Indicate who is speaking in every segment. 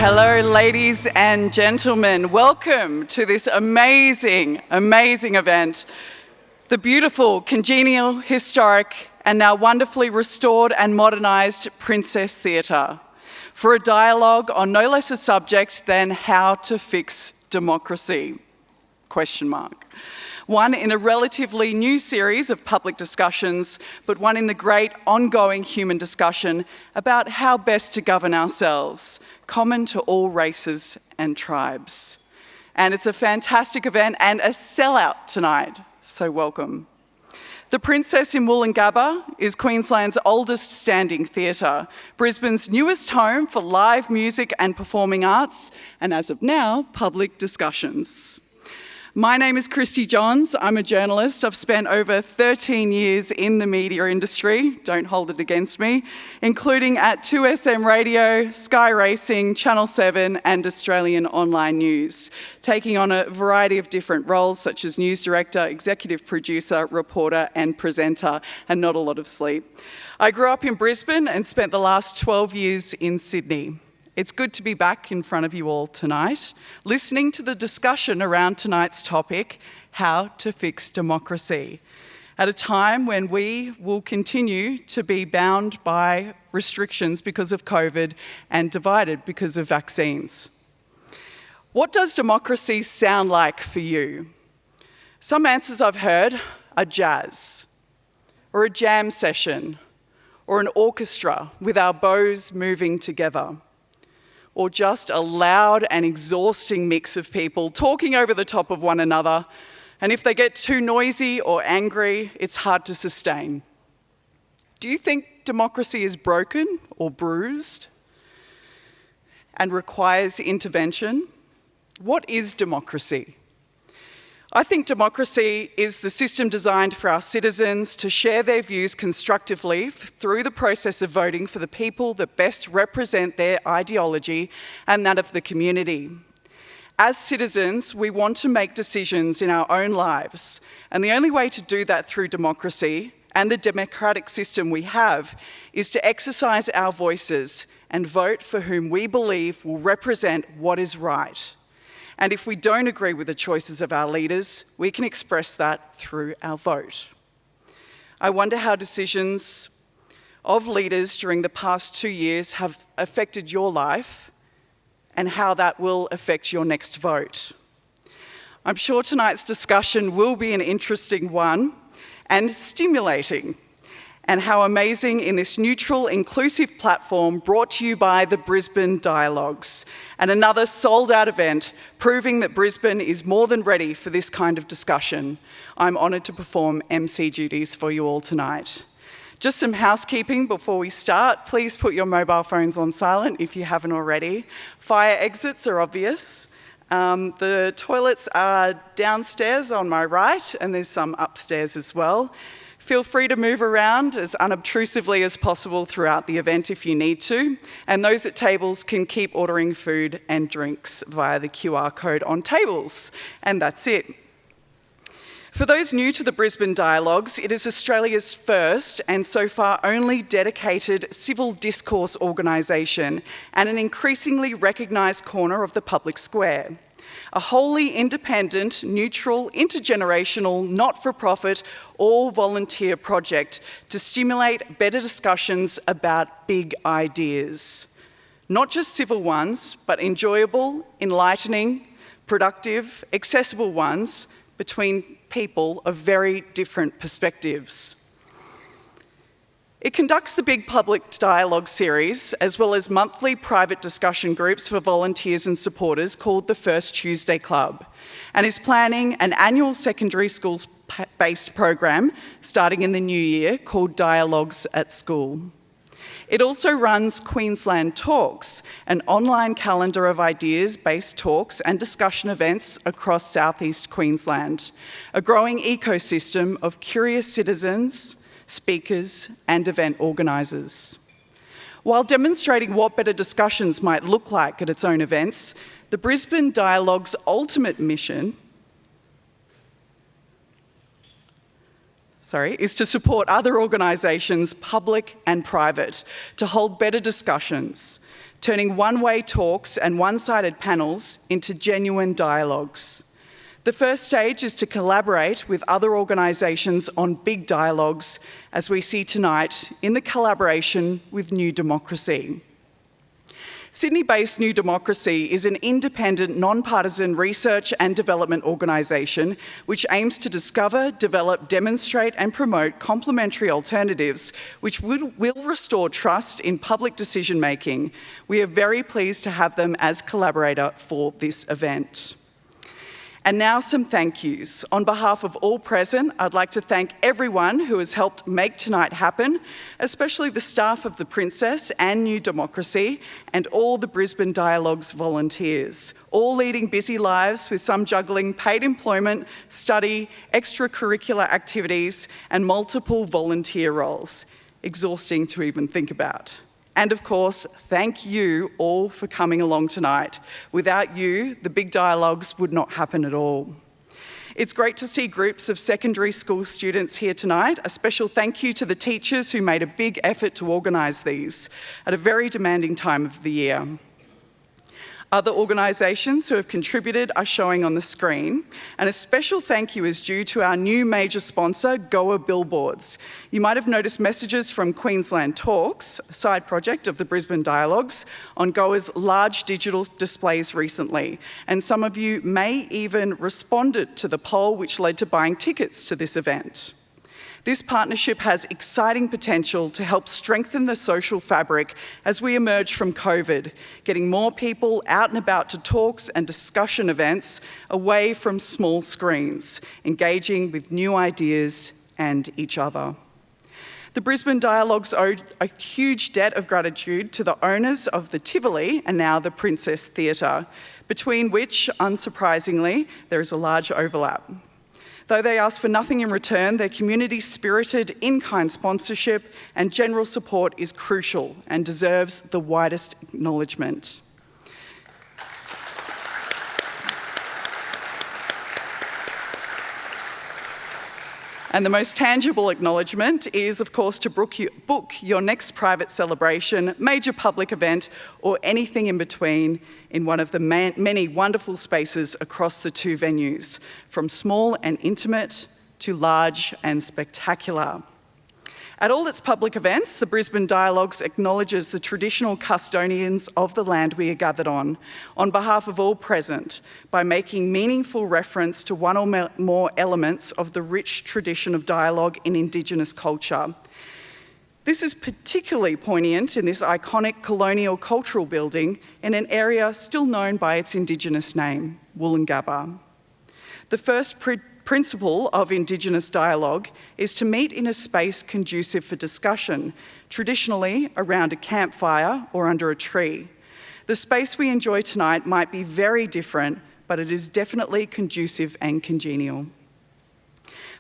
Speaker 1: Hello, ladies and gentlemen. Welcome to this amazing, amazing event. The beautiful, congenial, historic, and now wonderfully restored and modernised Princess Theatre for a dialogue on no less a subject than how to fix democracy, ? One in a relatively new series of public discussions, but one in the great ongoing human discussion about how best to govern ourselves, common to all races and tribes. And it's a fantastic event and a sellout tonight, so welcome. The Princess in Woolloongabba is Queensland's oldest standing theatre, Brisbane's newest home for live music and performing arts, and as of now, public discussions. My name is Christy Johns. I'm a journalist. I've spent over 13 years in the media industry, don't hold it against me, including at 2SM Radio, Sky Racing, Channel 7 and Australian Online News, taking on a variety of different roles such as news director, executive producer, reporter and presenter, and not a lot of sleep. I grew up in Brisbane and spent the last 12 years in Sydney. It's good to be back in front of you all tonight, listening to the discussion around tonight's topic, how to fix democracy, at a time when we will continue to be bound by restrictions because of COVID and divided because of vaccines. What does democracy sound like for you? Some answers I've heard are jazz, or a jam session, or an orchestra with our bows moving together, or just a loud and exhausting mix of people talking over the top of one another, and if they get too noisy or angry, it's hard to sustain. Do you think democracy is broken or bruised and requires intervention? What is democracy? I think democracy is the system designed for our citizens to share their views constructively through the process of voting for the people that best represent their ideology and that of the community. As citizens, we want to make decisions in our own lives, and the only way to do that through democracy and the democratic system we have is to exercise our voices and vote for whom we believe will represent what is right. And if we don't agree with the choices of our leaders, we can express that through our vote. I wonder how decisions of leaders during the past 2 years have affected your life and how that will affect your next vote. I'm sure tonight's discussion will be an interesting one and stimulating, and how amazing in this neutral, inclusive platform brought to you by the Brisbane Dialogues, and another sold-out event proving that Brisbane is more than ready for this kind of discussion. I'm honoured to perform MC duties for you all tonight. Just some housekeeping before we start. Please put your mobile phones on silent if you haven't already. Fire exits are obvious. The toilets are downstairs on my right, and there's some upstairs as well. Feel free to move around as unobtrusively as possible throughout the event if you need to, and those at tables can keep ordering food and drinks via the QR code on tables, and that's it. For those new to the Brisbane Dialogues, it is Australia's first and so far only dedicated civil discourse organisation and an increasingly recognised corner of the public square. A wholly independent, neutral, intergenerational, not-for-profit, all-volunteer project to stimulate better discussions about big ideas. Not just civil ones, but enjoyable, enlightening, productive, accessible ones between people of very different perspectives. It conducts the Big Public Dialogue series, as well as monthly private discussion groups for volunteers and supporters called the First Tuesday Club, and is planning an annual secondary schools-based program starting in the new year called Dialogues at School. It also runs Queensland Talks, an online calendar of ideas-based talks and discussion events across southeast Queensland, a growing ecosystem of curious citizens, speakers and event organisers. While demonstrating what better discussions might look like at its own events, the Brisbane Dialogues' ultimate mission is to support other organisations, public and private, to hold better discussions, turning one-way talks and one-sided panels into genuine dialogues. The first stage is to collaborate with other organisations on big dialogues, as we see tonight in the collaboration with newDemocracy. Sydney-based newDemocracy is an independent, non-partisan research and development organisation which aims to discover, develop, demonstrate and promote complementary alternatives which will restore trust in public decision-making. We are very pleased to have them as collaborator for this event. And now some thank yous. On behalf of all present, I'd like to thank everyone who has helped make tonight happen, especially the staff of The Princess and newDemocracy and all the Brisbane Dialogues volunteers, all leading busy lives with some juggling paid employment, study, extracurricular activities and multiple volunteer roles. Exhausting to even think about. And of course, thank you all for coming along tonight. Without you, the big dialogues would not happen at all. It's great to see groups of secondary school students here tonight. A special thank you to the teachers who made a big effort to organise these at a very demanding time of the year. Other organisations who have contributed are showing on the screen, and a special thank you is due to our new major sponsor, Goa Billboards. You might have noticed messages from Queensland Talks, a side project of the Brisbane Dialogues, on Goa's large digital displays recently, and some of you may even responded to the poll which led to buying tickets to this event. This partnership has exciting potential to help strengthen the social fabric as we emerge from COVID, getting more people out and about to talks and discussion events away from small screens, engaging with new ideas and each other. The Brisbane Dialogues owe a huge debt of gratitude to the owners of the Tivoli and now the Princess Theatre, between which, unsurprisingly, there is a large overlap. Though they ask for nothing in return, their community-spirited, in-kind sponsorship and general support is crucial and deserves the widest acknowledgement. And the most tangible acknowledgement is, of course, to book your next private celebration, major public event, or anything in between in one of the many wonderful spaces across the two venues, from small and intimate to large and spectacular. At all its public events, the Brisbane Dialogues acknowledges the traditional custodians of the land we are gathered on behalf of all present, by making meaningful reference to one or more elements of the rich tradition of dialogue in Indigenous culture. This is particularly poignant in this iconic colonial cultural building in an area still known by its Indigenous name, Woolloongabba. The first principle of Indigenous dialogue is to meet in a space conducive for discussion, traditionally around a campfire or under a tree. The space we enjoy tonight might be very different, but it is definitely conducive and congenial.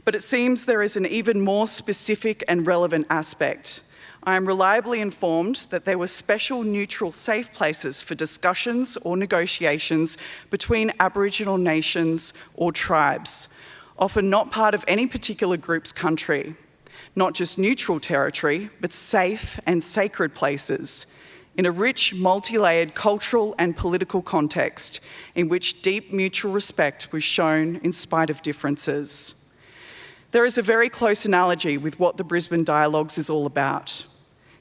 Speaker 1: But it seems there is an even more specific and relevant aspect. I am reliably informed that there were special neutral safe places for discussions or negotiations between Aboriginal nations or tribes, often not part of any particular group's country, not just neutral territory, but safe and sacred places in a rich, multi-layered cultural and political context in which deep mutual respect was shown in spite of differences. There is a very close analogy with what the Brisbane Dialogues is all about,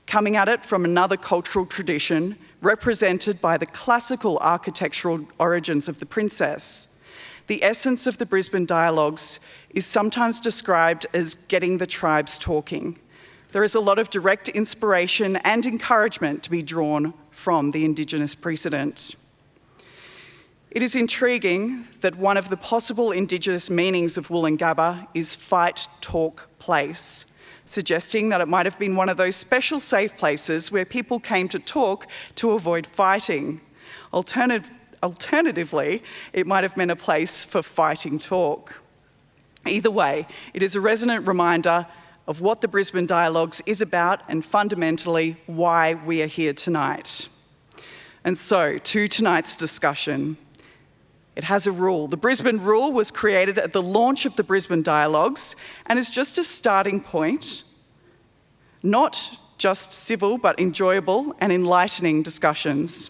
Speaker 1: coming at it from another cultural tradition represented by the classical architectural origins of the Princess. The essence of the Brisbane Dialogues is sometimes described as getting the tribes talking. There is a lot of direct inspiration and encouragement to be drawn from the Indigenous precedent. It is intriguing that one of the possible Indigenous meanings of Woolloongabba is fight, talk, place, suggesting that it might have been one of those special safe places where people came to talk to avoid fighting. Alternatively, it might have been a place for fighting talk. Either way, it is a resonant reminder of what the Brisbane Dialogues is about and fundamentally why we are here tonight. And so, to tonight's discussion. It has a rule. The Brisbane Rule was created at the launch of the Brisbane Dialogues and is just a starting point, not just civil but enjoyable and enlightening discussions.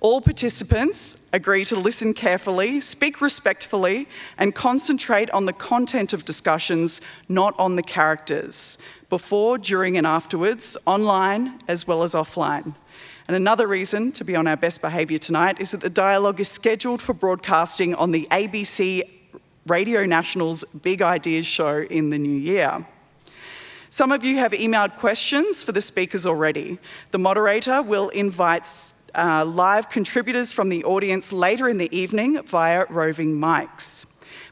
Speaker 1: All participants agree to listen carefully, speak respectfully, and concentrate on the content of discussions, not on the characters, before, during, and afterwards, online as well as offline. And another reason to be on our best behaviour tonight is that the dialogue is scheduled for broadcasting on the ABC Radio National's Big Ideas show in the new year. Some of you have emailed questions for the speakers already. The moderator will invite live contributors from the audience later in the evening via roving mics.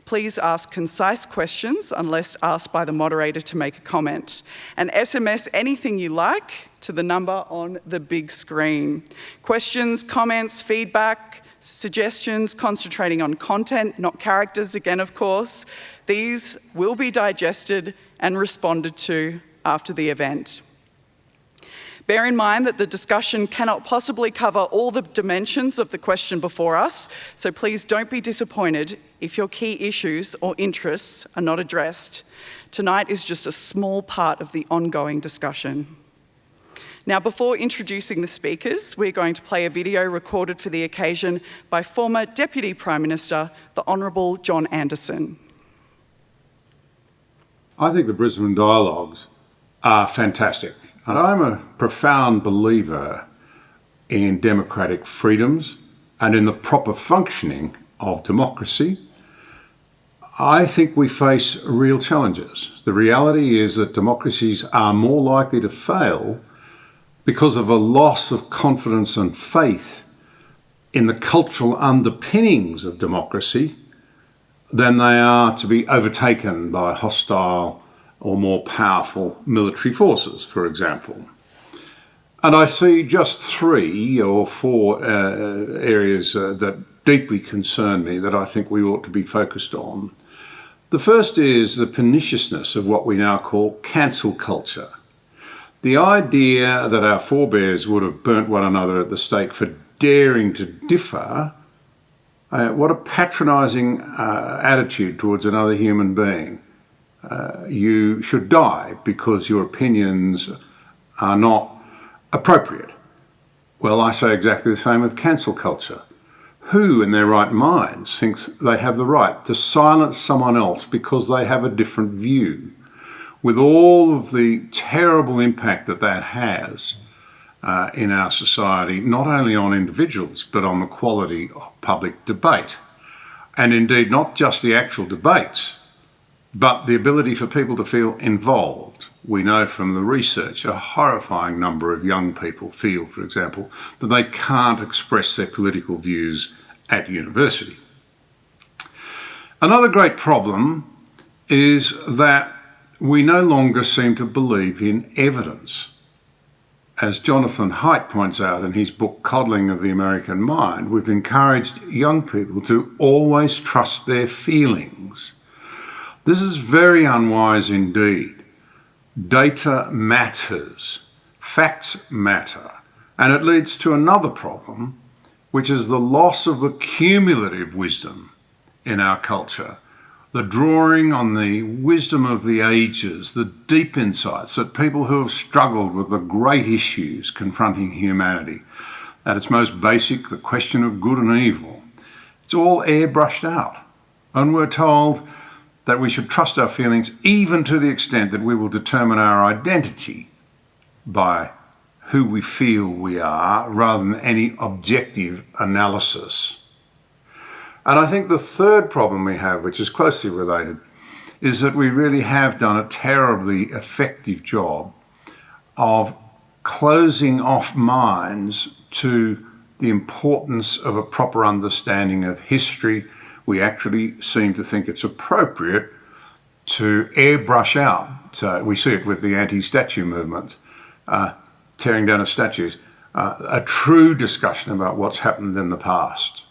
Speaker 1: Please ask concise questions unless asked by the moderator to make a comment. And SMS anything you like to the number on the big screen. Questions, comments, feedback, suggestions concentrating on content, not characters again, of course. These will be digested and responded to after the event. Bear in mind that the discussion cannot possibly cover all the dimensions of the question before us, so please don't be disappointed if your key issues or interests are not addressed. Tonight is just a small part of the ongoing discussion. Now, before introducing the speakers, we're going to play a video recorded for the occasion by former Deputy Prime Minister, the Honourable John Anderson.
Speaker 2: I think the Brisbane Dialogues are fantastic. And I'm a profound believer in democratic freedoms and in the proper functioning of democracy. I think we face real challenges. The reality is that democracies are more likely to fail because of a loss of confidence and faith in the cultural underpinnings of democracy than they are to be overtaken by hostile or more powerful military forces, for example. And I see just 3 or 4 areas that deeply concern me that I think we ought to be focused on. The first is the perniciousness of what we now call cancel culture. The idea that our forebears would have burnt one another at the stake for daring to differ, what a patronising attitude towards another human being. You should die because your opinions are not appropriate. Well, I say exactly the same of cancel culture. Who in their right minds thinks they have the right to silence someone else because they have a different view, with all of the terrible impact that that has in our society, not only on individuals, but on the quality of public debate. And indeed, not just the actual debates, but the ability for people to feel involved. We know from the research a horrifying number of young people feel, for example, that they can't express their political views at university. Another great problem is that we no longer seem to believe in evidence. As Jonathan Haidt points out in his book Coddling of the American Mind, we've encouraged young people to always trust their feelings. This is very unwise indeed. Data matters, facts matter, and it leads to another problem, which is the loss of the cumulative wisdom in our culture, the drawing on the wisdom of the ages, the deep insights that people who have struggled with the great issues confronting humanity, at its most basic, the question of good and evil. It's all airbrushed out, and we're told that we should trust our feelings even to the extent that we will determine our identity by who we feel we are rather than any objective analysis. And I think the third problem we have, which is closely related, is that we really have done a terribly effective job of closing off minds to the importance of a proper understanding of history. We actually seem to think it's appropriate to airbrush out. We see it with the anti-statue movement, tearing down of statues, a true discussion about what's happened in the past.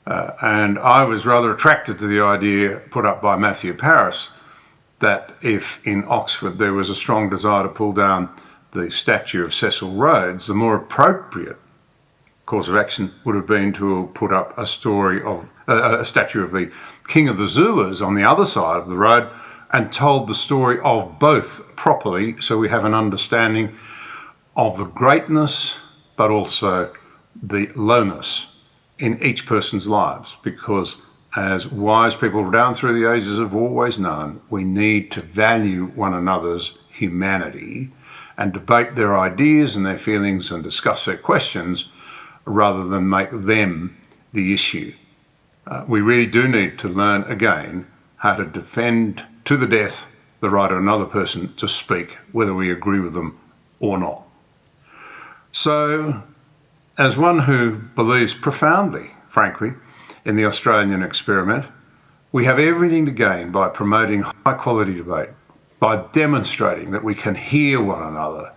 Speaker 2: And I was rather attracted to the idea put up by Matthew Paris that if in Oxford there was a strong desire to pull down the statue of Cecil Rhodes, the more appropriate course of action would have been to put up a statue of the King of the Zulus on the other side of the road and told the story of both properly, so we have an understanding of the greatness, but also the lowness in each person's lives, because as wise people down through the ages have always known, we need to value one another's humanity and debate their ideas and their feelings and discuss their questions rather than make them the issue. We really do need to learn again how to defend to the death the right of another person to speak, whether we agree with them or not. So, as one who believes profoundly, frankly, in the Australian experiment, we have everything to gain by promoting high-quality debate, by demonstrating that we can hear one another,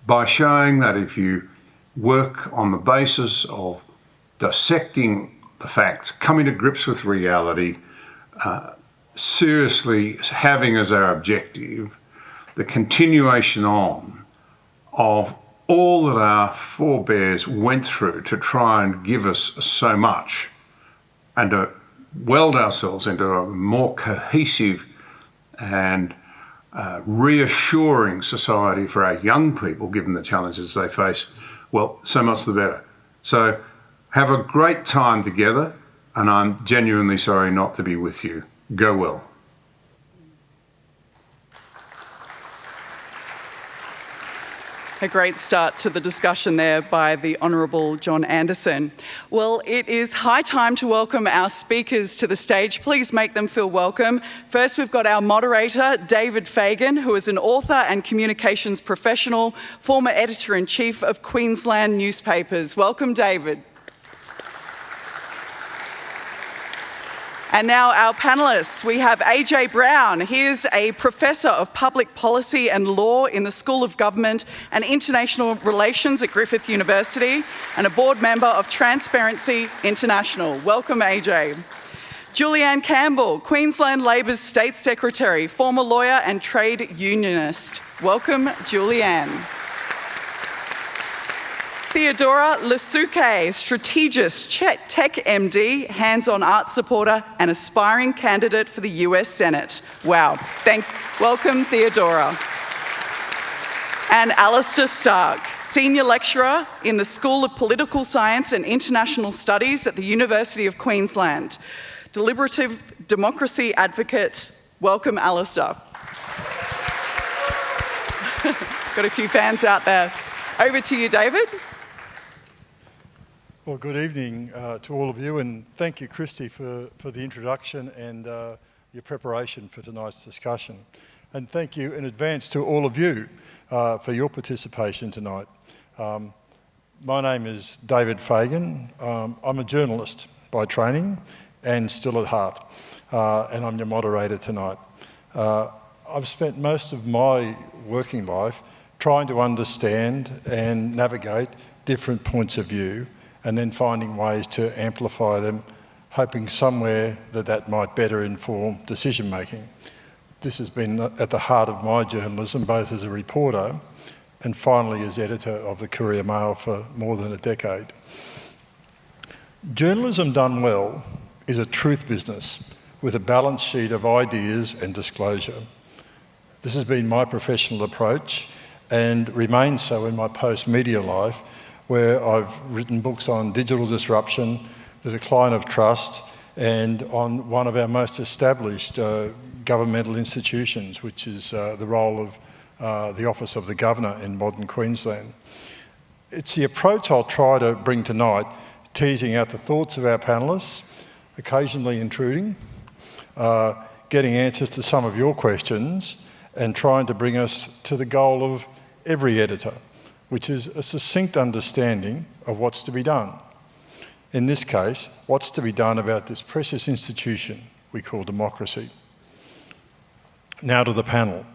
Speaker 2: by showing that if you work on the basis of dissecting the facts, coming to grips with reality, seriously having as our objective the continuation on of all that our forebears went through to try and give us so much, and to weld ourselves into a more cohesive and reassuring society for our young people, given the challenges they face, well, so much the better. So have a great time together, and I'm genuinely sorry not to be with you. Go well.
Speaker 1: A great start to the discussion there by the Honourable John Anderson. Well, it is high time to welcome our speakers to the stage. Please make them feel welcome. First, we've got our moderator, David Fagan, who is an author and communications professional, former editor-in-chief of Queensland newspapers. Welcome, David. And now our panellists. We have AJ Brown. He is a Professor of Public Policy and Law in the School of Government and International Relations at Griffith University and a board member of Transparency International. Welcome, AJ. Julian Campbell, Queensland Labor's State Secretary, former lawyer and trade unionist. Welcome, Julian. Theodora Lesuke, strategist, tech MD, hands-on art supporter and aspiring candidate for the US Senate. Wow. Welcome, Theodora. And Alistair Stark, senior lecturer in the School of Political Science and International Studies at the University of Queensland. Deliberative democracy advocate. Welcome, Alistair. Got a few fans out there. Over to you, David.
Speaker 3: Well, good evening to all of you, and thank you, Christy, for the introduction and your preparation for tonight's discussion. And thank you in advance to all of you for your participation tonight. My name is David Fagan. I'm a journalist by training and still at heart, and I'm your moderator tonight. I've spent most of my working life trying to understand and navigate different points of view, and then finding ways to amplify them, hoping somewhere that might better inform decision making. This has been at the heart of my journalism, both as a reporter and finally as editor of the Courier Mail for more than a decade. Journalism done well is a truth business with a balance sheet of ideas and disclosure. This has been my professional approach and remains so in my post-media life, where I've written books on digital disruption, the decline of trust, and on one of our most established governmental institutions, which is the role of the Office of the Governor in modern Queensland. It's the approach I'll try to bring tonight, teasing out the thoughts of our panellists, occasionally intruding, getting answers to some of your questions, and trying to bring us to the goal of every editor, which is a succinct understanding of what's to be done. In this case, what's to be done about this precious institution we call democracy. Now to the panel.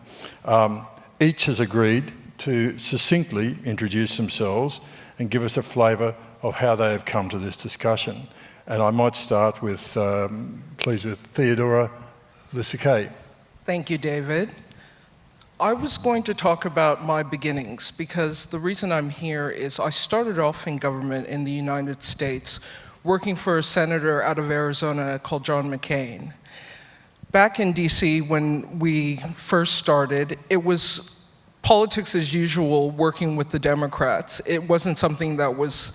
Speaker 3: Each has agreed to succinctly introduce themselves and give us a flavour of how they have come to this discussion. And I might start with, please, with Theodora Lesuke.
Speaker 4: Thank you, David. I was going to talk about my beginnings because the reason I'm here is I started off in government in the United States working for a senator out of Arizona called John McCain. Back in DC, when we first started, it was politics as usual, working with the Democrats. It wasn't something that was,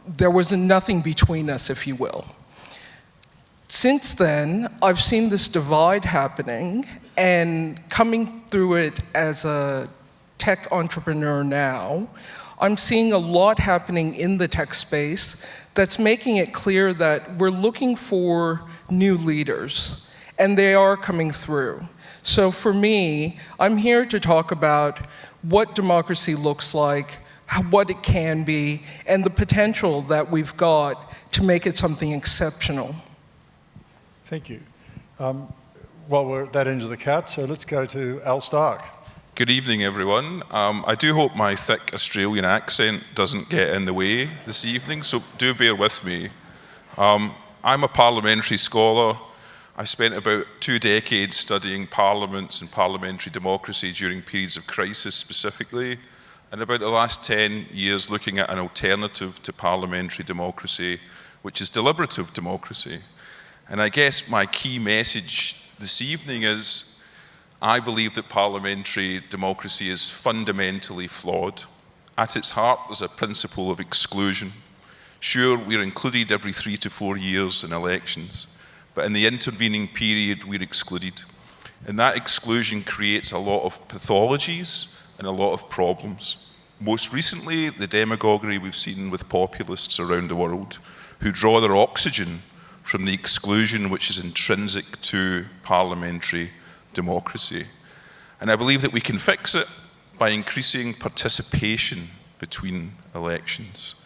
Speaker 4: there was nothing between us, if you will. Since then, I've seen this divide happening, and coming through it as a tech entrepreneur now, I'm seeing a lot happening in the tech space that's making it clear that we're looking for new leaders, and they are coming through. So for me, I'm here to talk about what democracy looks like, what it can be, and the potential that we've got to make it something exceptional.
Speaker 3: Thank you. Well, we're at that end of the couch, so let's go to Al Stark.
Speaker 5: Good evening, everyone. I do hope my thick Australian accent doesn't get in the way this evening, so do bear with me. I'm a parliamentary scholar. I spent about 2 decades studying parliaments and parliamentary democracy during periods of crisis specifically, and about the last 10 years looking at an alternative to parliamentary democracy, which is deliberative democracy. And I guess my key message this evening is I believe that parliamentary democracy is fundamentally flawed. At its heart, there's a principle of exclusion. Sure, we're included every 3 to 4 years in elections, but in the intervening period, we're excluded. And that exclusion creates a lot of pathologies and a lot of problems. Most recently, the demagoguery we've seen with populists around the world who draw their oxygen from the exclusion which is intrinsic to parliamentary democracy. And I believe that we can fix it by increasing participation between elections,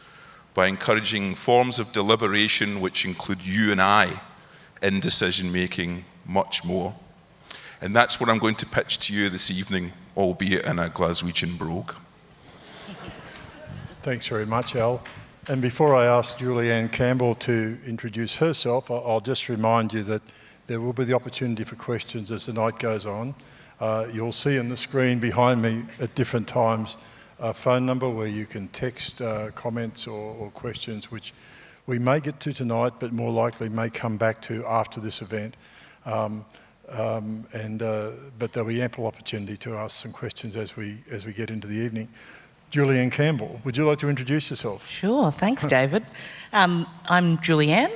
Speaker 5: by encouraging forms of deliberation which include you and I in decision-making much more. And that's what I'm going to pitch to you this evening, albeit in a Glaswegian brogue.
Speaker 3: Thanks very much, Al. And before I ask Julian Campbell to introduce herself, I'll just remind you that there will be the opportunity for questions as the night goes on. You'll see on the screen behind me at different times a phone number where you can text comments or questions which we may get to tonight, but more likely may come back to after this event. But there'll be ample opportunity to ask some questions as we get into the evening. Julian Campbell, would you like to introduce yourself?
Speaker 6: Sure, thanks, David. I'm Julianne.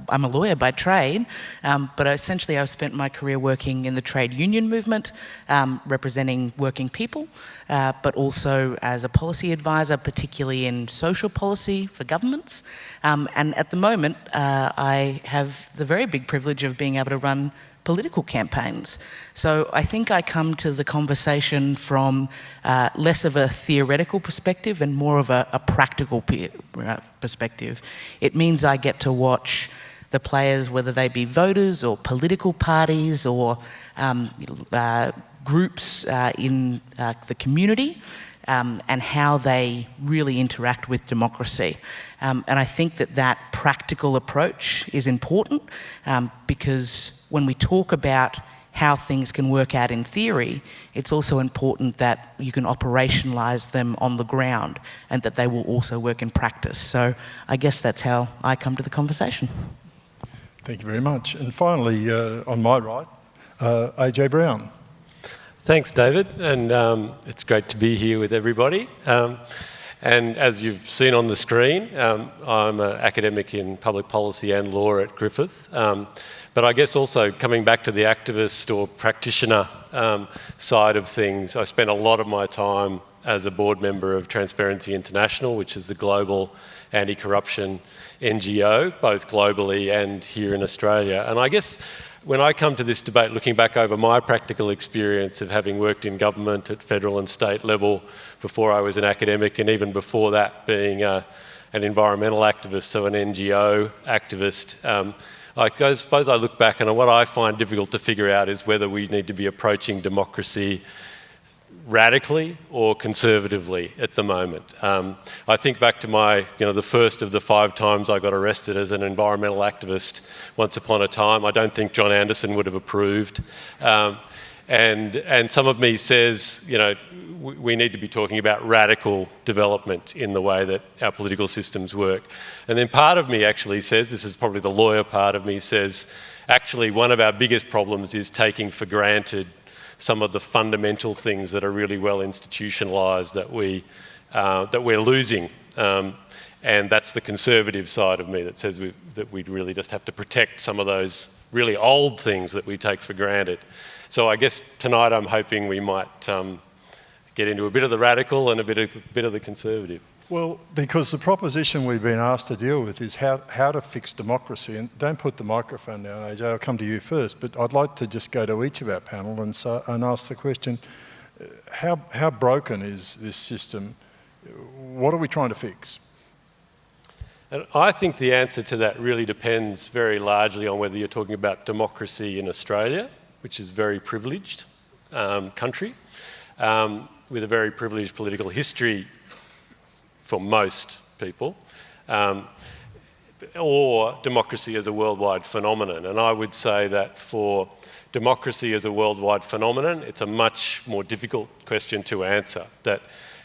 Speaker 6: I'm a lawyer by trade, but essentially I've spent my career working in the trade union movement, representing working people, but also as a policy advisor, particularly in social policy for governments. And at the moment, I have the very big privilege of being able to run political campaigns. So I think I come to the conversation from less of a theoretical perspective and more of a practical perspective. It means I get to watch the players, whether they be voters or political parties or groups in the community, and how they really interact with democracy. And I think that practical approach is important because when we talk about how things can work out in theory, it's also important that you can operationalise them on the ground and that they will also work in practice. So I guess that's how I come to the conversation.
Speaker 3: Thank you very much. And finally, on my right, AJ Brown.
Speaker 7: Thanks, David, and it's great to be here with everybody. And as you've seen on the screen, I'm an academic in public policy and law at Griffith. But I guess also coming back to the activist or practitioner side of things, I spent a lot of my time as a board member of Transparency International, which is the global anti-corruption NGO, both globally and here in Australia. And I guess when I come to this debate, looking back over my practical experience of having worked in government at federal and state level before I was an academic, and even before that being an environmental activist, so an NGO activist, I suppose I look back and what I find difficult to figure out is whether we need to be approaching democracy radically or conservatively at the moment. I think back to the first of the 5 times I got arrested as an environmental activist once upon a time. I don't think John Anderson would have approved. And some of me says, we need to be talking about radical development in the way that our political systems work. And then part of me actually says, this is probably the lawyer part of me, says, actually one of our biggest problems is taking for granted some of the fundamental things that are really well institutionalised that we're losing. And that's the conservative side of me that says that we really just have to protect some of those really old things that we take for granted. So I guess tonight I'm hoping we might get into a bit of the radical and a bit of the conservative.
Speaker 3: Well, because the proposition we've been asked to deal with is how to fix democracy. And don't put the microphone down, AJ, I'll come to you first. But I'd like to just go to each of our panel and ask the question, how broken is this system? What are we trying to fix?
Speaker 7: And I think the answer to that really depends very largely on whether you're talking about democracy in Australia, which is a very privileged country, with a very privileged political history for most people, or democracy as a worldwide phenomenon. And I would say that for democracy as a worldwide phenomenon, it's a much more difficult question to answer. That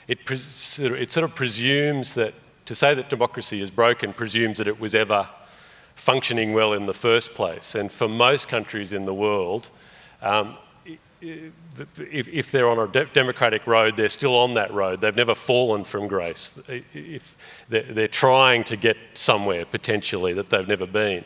Speaker 7: it sort of presumes that, to say that democracy is broken presumes that it was ever functioning well in the first place. And for most countries in the world, if they're on a democratic road, they're still on that road. They've never fallen from grace. If they're trying to get somewhere, potentially, that they've never been.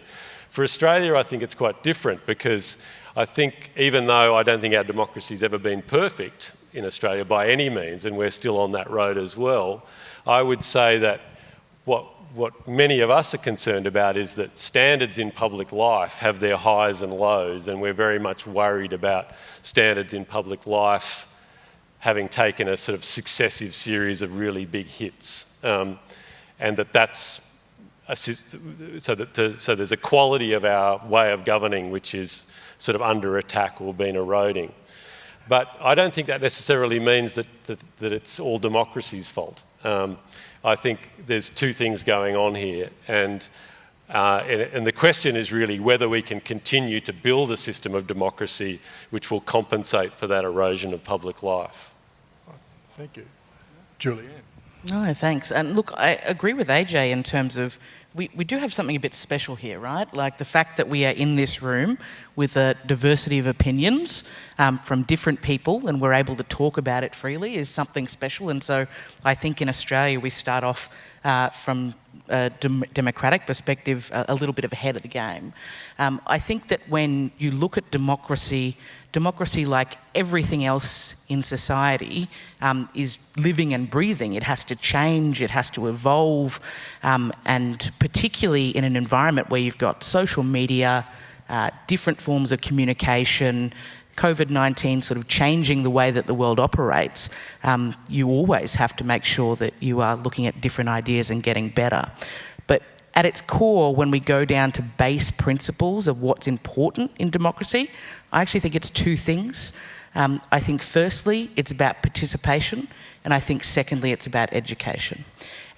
Speaker 7: For Australia, I think it's quite different, because I think, even though I don't think our democracy's ever been perfect in Australia by any means, and we're still on that road as well, I would say that what many of us are concerned about is that standards in public life have their highs and lows, and we're very much worried about standards in public life having taken a sort of successive series of really big hits, and that's so there's a quality of our way of governing which is sort of under attack or been eroding. But I don't think that necessarily means that it's all democracy's fault. I think there's two things going on here, and the question is really whether we can continue to build a system of democracy which will compensate for that erosion of public life.
Speaker 3: Thank you. Julian.
Speaker 6: No, thanks. And look, I agree with AJ in terms of we do have something a bit special here, right? Like the fact that we are in this room with a diversity of opinions from different people, and we're able to talk about it freely is something special. And so I think in Australia we start off from a democratic perspective a little bit ahead of the game. I think that when you look at democracy, like everything else in society, is living and breathing. It has to change, it has to evolve, and particularly in an environment where you've got social media, different forms of communication, COVID-19 sort of changing the way that the world operates, you always have to make sure that you are looking at different ideas and getting better. But at its core, when we go down to base principles of what's important in democracy, I actually think it's two things. I think firstly, it's about participation, and I think secondly, it's about education.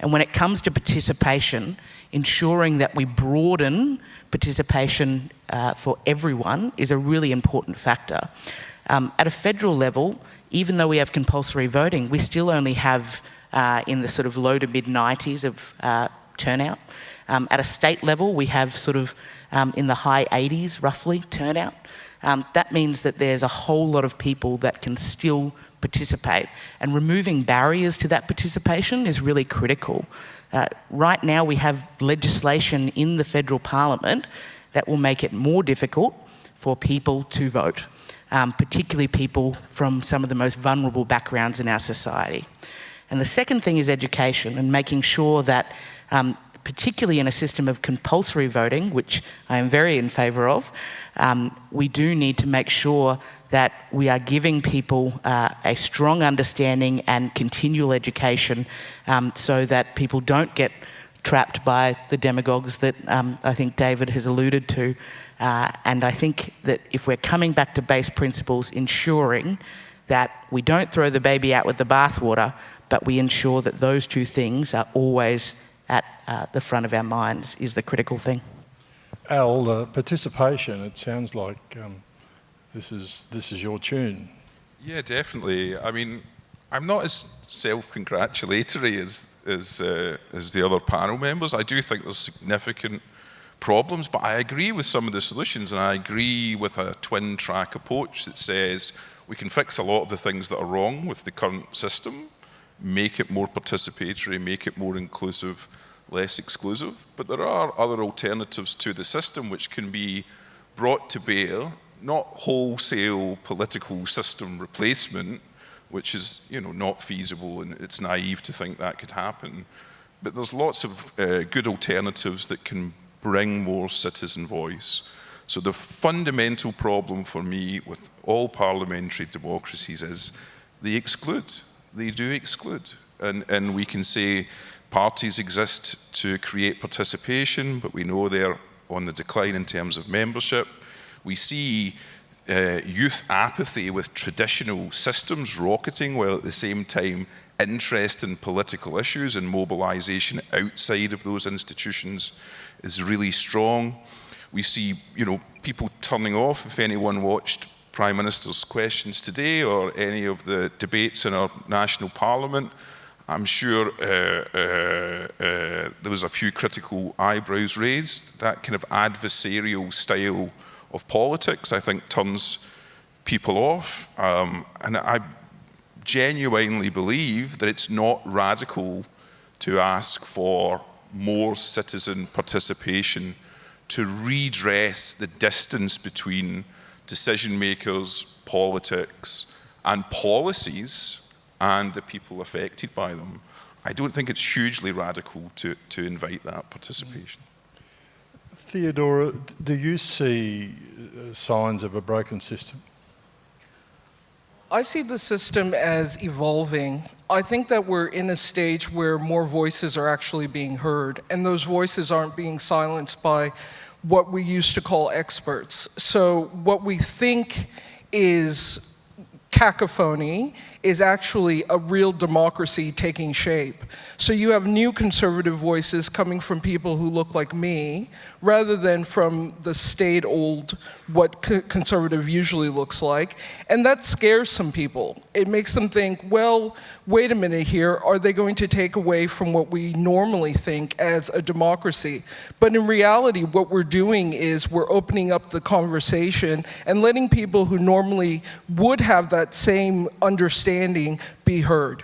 Speaker 6: And when it comes to participation, ensuring that we broaden participation for everyone is a really important factor. At a federal level, even though we have compulsory voting, we still only have in the sort of low to mid-90s of turnout. At a state level, we have sort of in the high 80s, roughly, turnout. That means that there's a whole lot of people that can still participate, and removing barriers to that participation is really critical. Right now we have legislation in the federal parliament that will make it more difficult for people to vote, particularly people from some of the most vulnerable backgrounds in our society. And the second thing is education, and making sure that particularly in a system of compulsory voting, which I am very in favour of, we do need to make sure that we are giving people a strong understanding and continual education so that people don't get trapped by the demagogues that I think David has alluded to. And I think that if we're coming back to base principles, ensuring that we don't throw the baby out with the bathwater, but we ensure that those two things are always at the front of our minds is the critical thing.
Speaker 3: Al, participation, it sounds like this is your tune.
Speaker 5: Yeah, definitely. I mean, I'm not as self-congratulatory as the other panel members. I do think there's significant problems, but I agree with some of the solutions, and I agree with a twin-track approach that says we can fix a lot of the things that are wrong with the current system, make it more participatory, make it more inclusive, less exclusive, but there are other alternatives to the system which can be brought to bear, not wholesale political system replacement, which is, not feasible, and it's naive to think that could happen. But there's lots of good alternatives that can bring more citizen voice. So the fundamental problem for me with all parliamentary democracies is they exclude. They do exclude. And we can say parties exist to create participation, but we know they're on the decline in terms of membership. We see youth apathy with traditional systems rocketing, while at the same time interest in political issues and mobilization outside of those institutions is really strong. We see, people turning off. If anyone watched Prime Minister's questions today or any of the debates in our national parliament, I'm sure there was a few critical eyebrows raised. That kind of adversarial style of politics, I think, turns people off. And I genuinely believe that it's not radical to ask for more citizen participation to redress the distance between decision makers, politics, and policies and the people affected by them. I don't think it's hugely radical to invite that participation.
Speaker 3: Theodora, do you see signs of a broken system?
Speaker 4: I see the system as evolving. I think that we're in a stage where more voices are actually being heard, and those voices aren't being silenced by what we used to call experts. So what we think is cacophony is actually a real democracy taking shape. So you have new conservative voices coming from people who look like me, rather than from the staid old, what conservative usually looks like. And that scares some people. It makes them think, well, wait a minute here, are they going to take away from what we normally think as a democracy? But in reality, what we're doing is we're opening up the conversation and letting people who normally would have that same understanding be heard.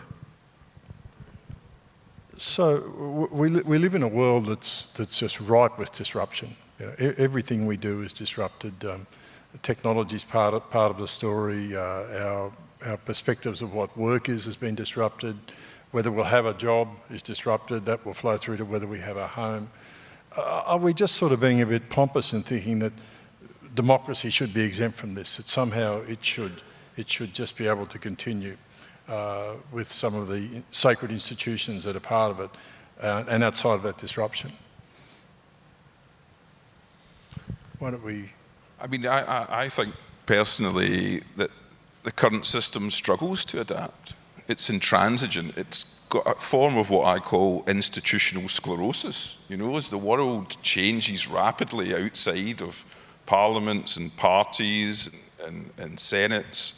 Speaker 3: So we live in a world that's just ripe with disruption. Everything we do is disrupted. Technology is part of the story. Our perspectives of what work is has been disrupted. Whether we'll have a job is disrupted. That will flow through to whether we have a home. Are we just sort of being a bit pompous in thinking that democracy should be exempt from this, that somehow it should just be able to continue with some of the sacred institutions that are part of it and outside of that disruption? Why don't we...
Speaker 5: I think personally that the current system struggles to adapt. It's intransigent. It's got a form of what I call institutional sclerosis. As the world changes rapidly outside of parliaments and parties and senates,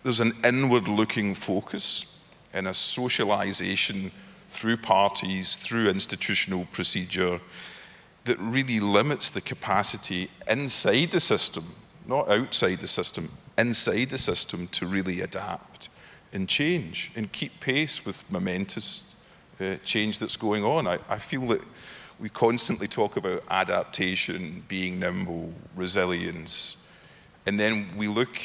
Speaker 5: there's an inward-looking focus and a socialisation through parties, through institutional procedure, that really limits the capacity inside the system, not outside the system, inside the system, to really adapt and change and keep pace with momentous change that's going on. I feel that we constantly talk about adaptation, being nimble, resilience, and then we look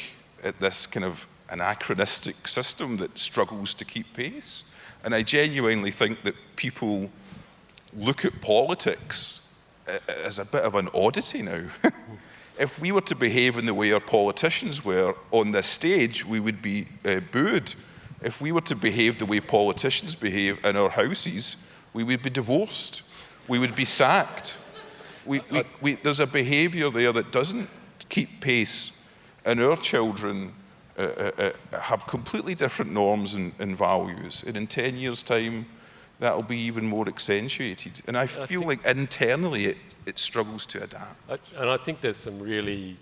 Speaker 5: at this kind of anachronistic system that struggles to keep pace. And I genuinely think that people look at politics as a bit of an oddity now. If we were to behave in the way our politicians were on this stage, we would be booed. If we were to behave the way politicians behave in our houses, we would be divorced. We would be sacked. There's a behaviour there that doesn't keep pace, and our children have completely different norms and values. And in 10 years' time, that'll be even more accentuated. And I feel like internally it struggles to adapt.
Speaker 7: And I think there's some really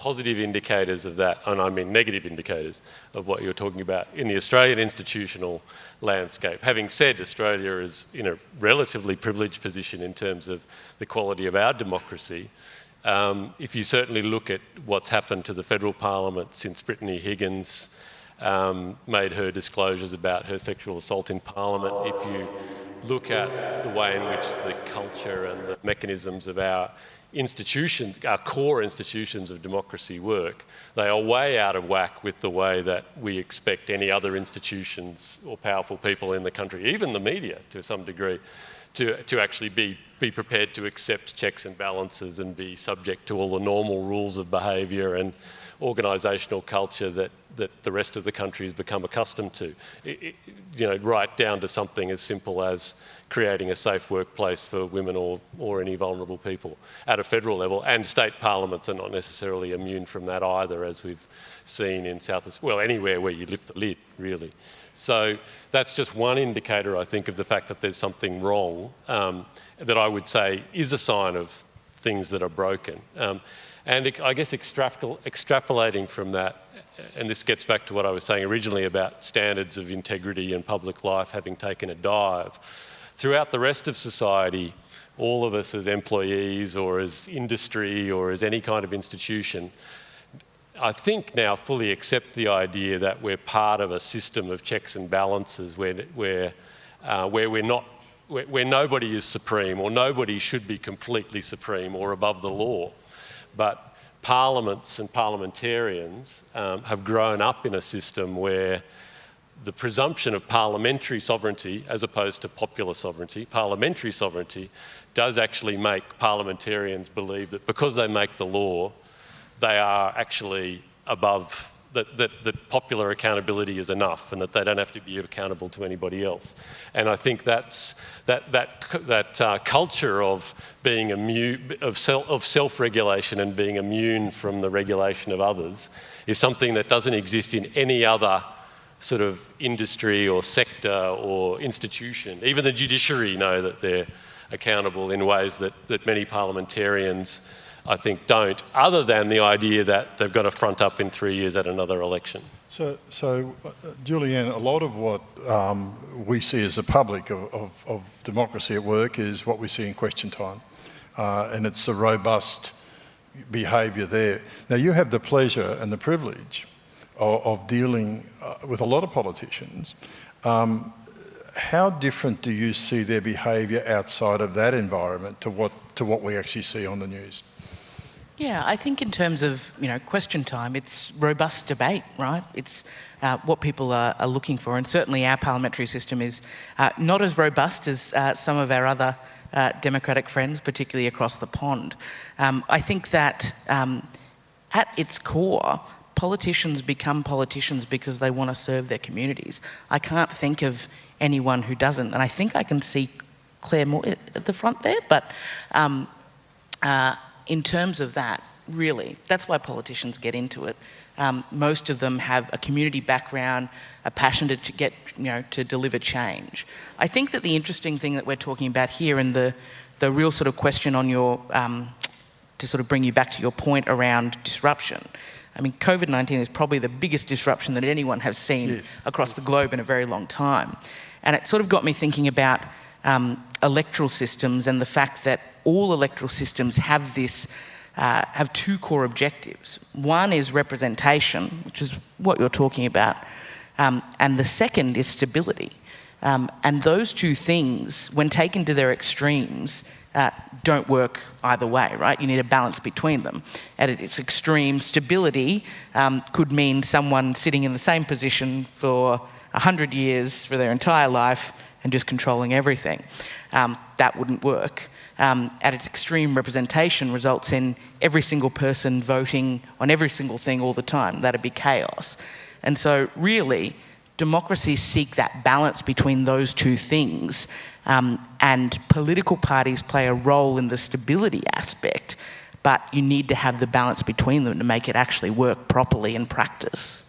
Speaker 7: positive indicators of that, and I mean negative indicators of what you're talking about in the Australian institutional landscape. Having said Australia is in a relatively privileged position in terms of the quality of our democracy, if you certainly look at what's happened to the federal parliament since Brittany Higgins made her disclosures about her sexual assault in parliament, if you look at the way in which the culture and the mechanisms of our institutions, our core institutions of democracy work, they are way out of whack with the way that we expect any other institutions or powerful people in the country, even the media to some degree, to actually be prepared to accept checks and balances and be subject to all the normal rules of behaviour and organisational culture that the rest of the country has become accustomed to. Right down to something as simple as creating a safe workplace for women or any vulnerable people at a federal level. And state parliaments are not necessarily immune from that either, as we've seen in anywhere where you lift the lid, really. So that's just one indicator, I think, of the fact that there's something wrong that I would say is a sign of things that are broken. And I guess extrapolating from that, and this gets back to what I was saying originally about standards of integrity and public life having taken a dive, throughout the rest of society, all of us as employees or as industry or as any kind of institution, I think now fully accept the idea that we're part of a system of checks and balances where nobody is supreme or nobody should be completely supreme or above the law. But parliaments and parliamentarians have grown up in a system where the presumption of parliamentary sovereignty as opposed to popular sovereignty, parliamentary sovereignty, does actually make parliamentarians believe that because they make the law, they are actually above, that popular accountability is enough and that they don't have to be accountable to anybody else. And I think that culture of being immune, of self-regulation and being immune from the regulation of others is something that doesn't exist in any other sort of industry or sector or institution. Even the judiciary know that they're accountable in ways that many parliamentarians, I think, don't, other than the idea that they've got to front up in 3 years at another election.
Speaker 3: So Julian, a lot of what we see as the public of democracy at work is what we see in question time, and it's a robust behaviour there. Now, you have the pleasure and the privilege of dealing with a lot of politicians. How different do you see their behaviour outside of that environment to what we actually see on the news?
Speaker 6: Yeah, I think in terms of, question time, it's robust debate, right? It's what people are looking for, and certainly our parliamentary system is not as robust as some of our other democratic friends, particularly across the pond. I think that at its core, politicians become politicians because they want to serve their communities. I can't think of anyone who doesn't, and I think I can see Claire Moore at the front there, but in terms of that, really, that's why politicians get into it. Most of them have a community background, a passion to get, to deliver change. I think that the interesting thing that we're talking about here, and the real sort of question on your, to sort of bring you back to your point around disruption. I mean, COVID-19 is probably the biggest disruption that anyone has seen across the globe in a very long time. And it sort of got me thinking about electoral systems and the fact that all electoral systems have this, have two core objectives. One is representation, which is what you're talking about, and the second is stability. And those two things, when taken to their extremes, don't work either way, right? You need a balance between them. At its extreme, stability could mean someone sitting in the same position for 100 years for their entire life and just controlling everything. That wouldn't work. At its extreme, representation results in every single person voting on every single thing all the time. That'd be chaos. And so really, democracies seek that balance between those two things, and political parties play a role in the stability aspect, but you need to have the balance between them to make it actually work properly in practice.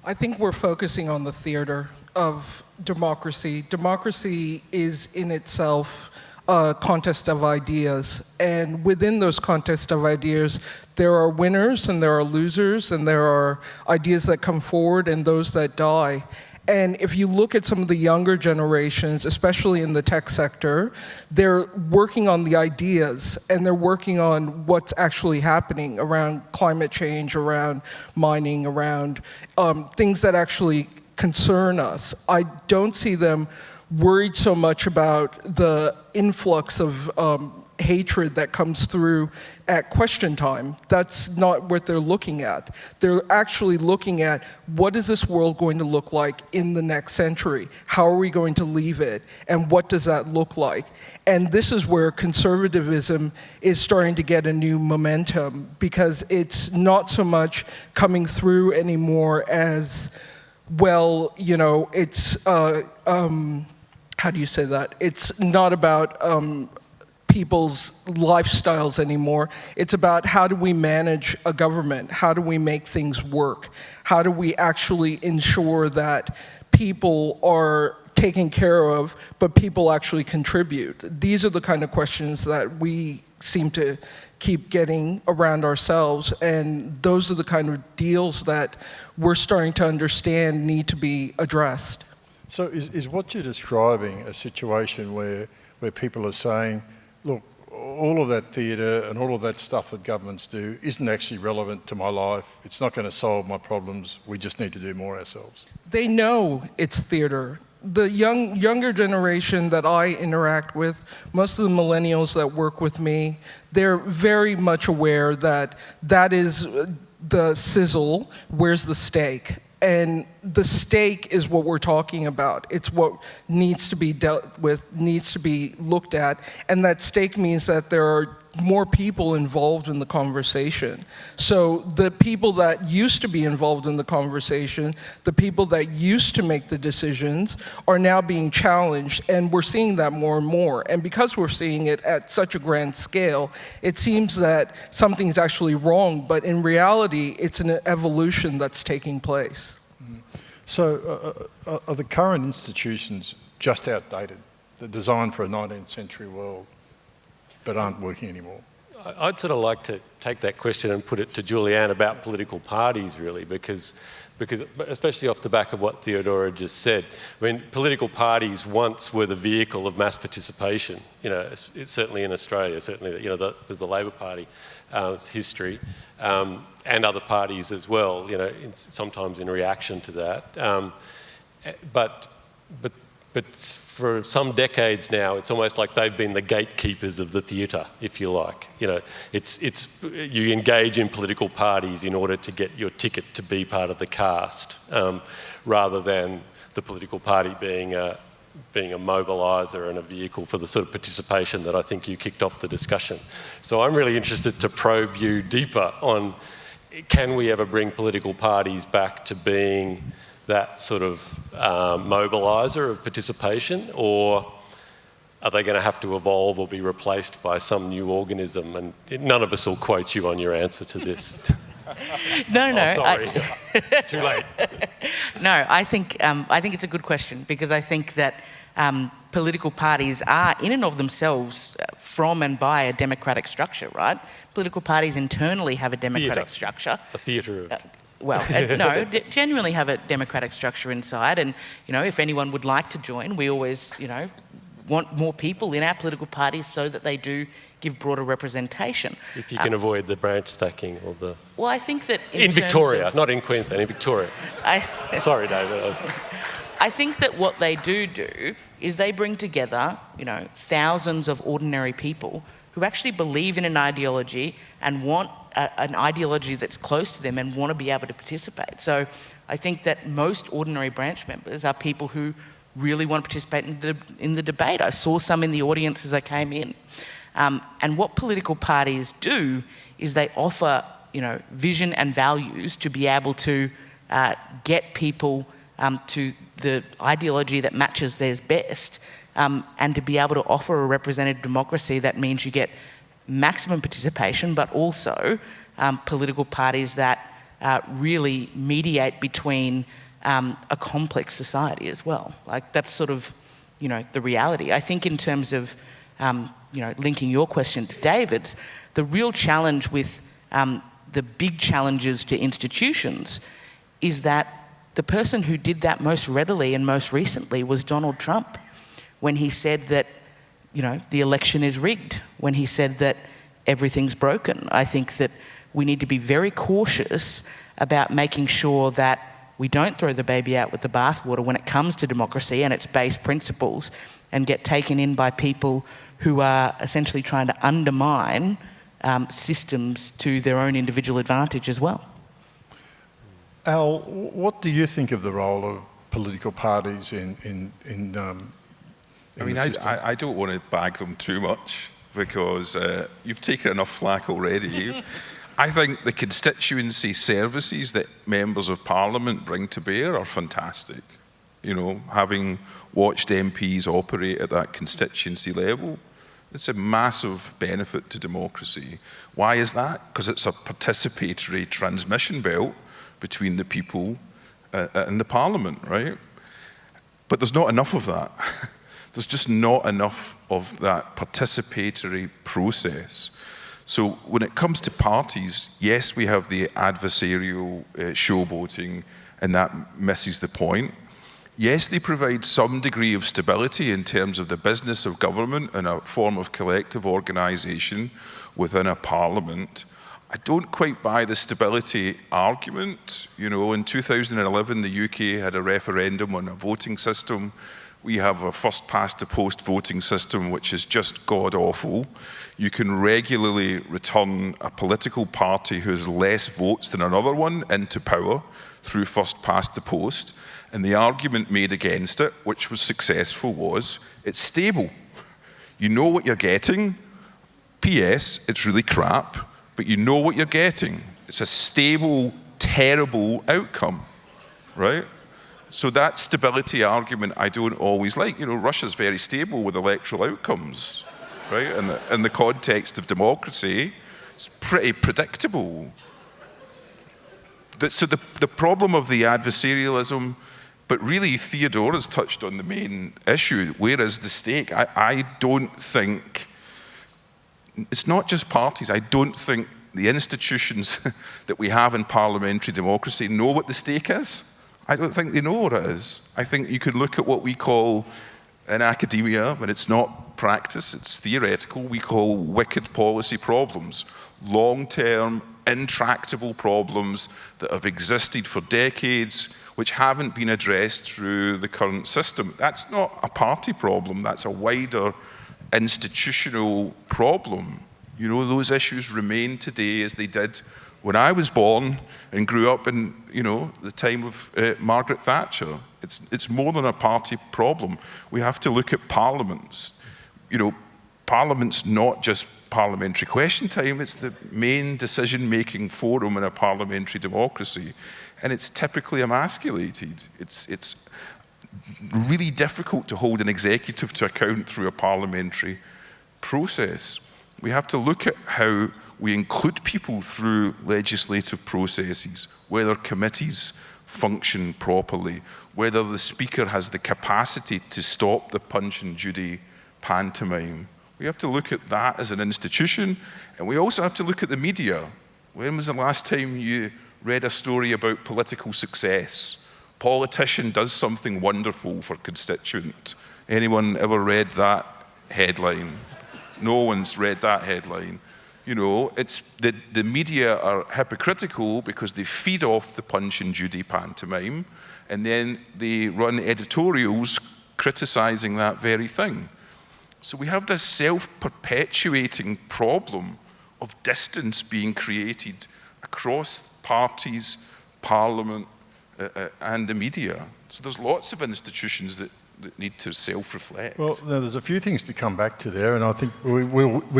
Speaker 4: I think we're focusing on the theatre of democracy. Democracy is in itself contest of ideas. And within those contests of ideas, there are winners and there are losers, and there are ideas that come forward and those that die. And if you look at some of the younger generations, especially in the tech sector, they're working on the ideas and they're working on what's actually happening around climate change, around mining, around things that actually concern us. I don't see them worried so much about the influx of hatred that comes through at question time. That's not what they're looking at. They're actually looking at, what is this world going to look like in the next century? How are we going to leave it? And what does that look like? And this is where conservatism is starting to get a new momentum, because it's not so much coming through anymore as, well, you know, it's, how do you say that? It's not about people's lifestyles anymore. It's about, how do we manage a government? How do we make things work? How do we actually ensure that people are taken care of, but people actually contribute? These are the kind of questions that we seem to keep getting around ourselves, and those are the kind of deals that we're starting to understand need to be addressed.
Speaker 3: So is what you're describing a situation where people are saying, look, all of that theatre and all of that stuff that governments do isn't actually relevant to my life. It's not going to solve my problems. We just need to do more ourselves.
Speaker 4: They know it's theatre. The younger generation that I interact with, most of the millennials that work with me, they're very much aware that that is the sizzle, where's the steak? And the steak is what we're talking about. It's what needs to be dealt with, needs to be looked at. And that steak means that there are more people involved in the conversation. So the people that used to be involved in the conversation, the people that used to make the decisions, are now being challenged. And we're seeing that more and more. And because we're seeing it at such a grand scale, it seems that something's actually wrong. But in reality, it's an evolution that's taking place.
Speaker 3: So are the current institutions just outdated? They're designed for a 19th century world, but aren't working anymore?
Speaker 7: I'd sort of like to take that question and put it to Julianne about political parties, really, because especially off the back of what Theodora just said. I mean, political parties once were the vehicle of mass participation. You know, it's certainly in Australia, certainly, you know, there's the Labor Party's history, and other parties as well, you know, sometimes in reaction to that. But for some decades now, it's almost like they've been the gatekeepers of the theatre, if you like. You know, you engage in political parties in order to get your ticket to be part of the cast, rather than the political party being a mobiliser and a vehicle for the sort of participation that I think you kicked off the discussion. So I'm really interested to probe you deeper on, can we ever bring political parties back to being that sort of mobiliser of participation, or are they going to have to evolve or be replaced by some new organism? And none of us will quote you on your answer to this.
Speaker 6: No.
Speaker 7: Oh, sorry. Too late.
Speaker 6: No, I think it's a good question, because I think that political parties are, in and of themselves, from and by a democratic structure, right? Political parties internally have a democratic structure.
Speaker 7: A theatre of...
Speaker 6: No, genuinely have a democratic structure inside, and, you know, if anyone would like to join, we always, you know, want more people in our political parties so that they do give broader representation.
Speaker 7: If you can avoid the branch stacking or the...
Speaker 6: Well, I think that
Speaker 7: in Victoria, not in Queensland, in Victoria. Sorry, David.
Speaker 6: I think that what they do is they bring together, you know, thousands of ordinary people who actually believe in an ideology and want an ideology that's close to them and want to be able to participate. So I think that most ordinary branch members are people who really want to participate in the debate. I saw some in the audience as I came in. And what political parties do is they offer, you know, vision and values to be able to get people to the ideology that matches theirs best, and to be able to offer a representative democracy that means you get maximum participation, but also political parties that really mediate between a complex society as well. Like, that's sort of, you know, the reality. I think in terms of linking your question to David's, the real challenge with the big challenges to institutions is that the person who did that most readily and most recently was Donald Trump, when he said that, the election is rigged, when he said that everything's broken. I think that we need to be very cautious about making sure that we don't throw the baby out with the bathwater when it comes to democracy and its base principles and get taken in by people who are essentially trying to undermine systems to their own individual advantage as well.
Speaker 3: Al, what do you think of the role of political parties in the system?
Speaker 5: I don't want to bag them too much because you've taken enough flack already. I think the constituency services that members of Parliament bring to bear are fantastic. Having watched MPs operate at that constituency level, it's a massive benefit to democracy. Why is that? Because it's a participatory transmission belt between the people and the Parliament, right? But there's not enough of that. There's just not enough of that participatory process. So when it comes to parties, yes, we have the adversarial showboating, and that misses the point. Yes, they provide some degree of stability in terms of the business of government and a form of collective organisation within a parliament. I don't quite buy the stability argument. In 2011, the UK had a referendum on a voting system. We have a first-past-the-post voting system, which is just god-awful. You can regularly return a political party who has less votes than another one into power through first-past-the-post. And the argument made against it, which was successful, was it's stable. You know what you're getting. P.S. It's really crap, but you know what you're getting. It's a stable, terrible outcome, right? So that stability argument I don't always like. Russia's very stable with electoral outcomes, right? In the context of democracy, it's pretty predictable. So the problem of the adversarialism, but really Theodore has touched on the main issue. Where is the stake? I don't think, it's not just parties, I don't think the institutions that we have in parliamentary democracy know what the stake is. I don't think they know what it is. I think you can look at what we call in academia, but it's not practice, it's theoretical, we call wicked policy problems. Long-term, intractable problems that have existed for decades, which haven't been addressed through the current system. That's not a party problem, that's a wider institutional problem. Those issues remain today as they did when I was born and grew up in, the time of Margaret Thatcher. It's more than a party problem. We have to look at parliaments. Parliament's not just parliamentary question time, it's the main decision-making forum in a parliamentary democracy. And it's typically emasculated. It's really difficult to hold an executive to account through a parliamentary process. We have to look at how we include people through legislative processes, whether committees function properly, whether the Speaker has the capacity to stop the Punch and Judy pantomime. We have to look at that as an institution, and we also have to look at the media. When was the last time you read a story about political success? Politician does something wonderful for constituent. Anyone ever read that headline? No one's read that headline. It's the media are hypocritical because they feed off the Punch and Judy pantomime, and then they run editorials criticizing that very thing. So we have this self-perpetuating problem of distance being created across parties, Parliament, and the media. So there's lots of institutions that need to self-reflect.
Speaker 3: Well, there's a few things to come back to there, and I think we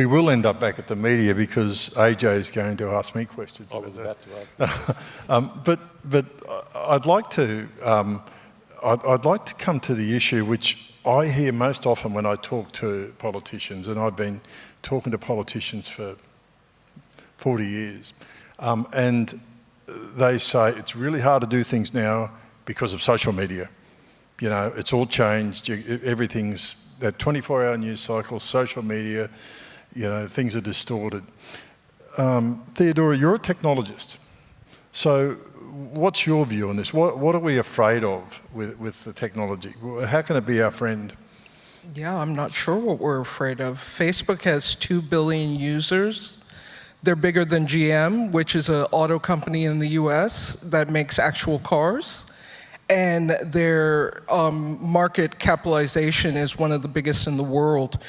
Speaker 3: will end up back at the media because AJ is going to ask me questions.
Speaker 7: I was about to ask.
Speaker 3: But I'd like to come to the issue which I hear most often when I talk to politicians, and I've been talking to politicians for 40 years, and they say it's really hard to do things now because of social media. It's all changed. Everything's that 24-hour news cycle, social media, things are distorted. Theodora, you're a technologist. So what's your view on this? What are we afraid of with the technology? How can it be our friend?
Speaker 4: Yeah, I'm not sure what we're afraid of. Facebook has 2 billion users. They're bigger than GM, which is an auto company in the US that makes actual cars. And their market capitalization is one of the biggest in the world.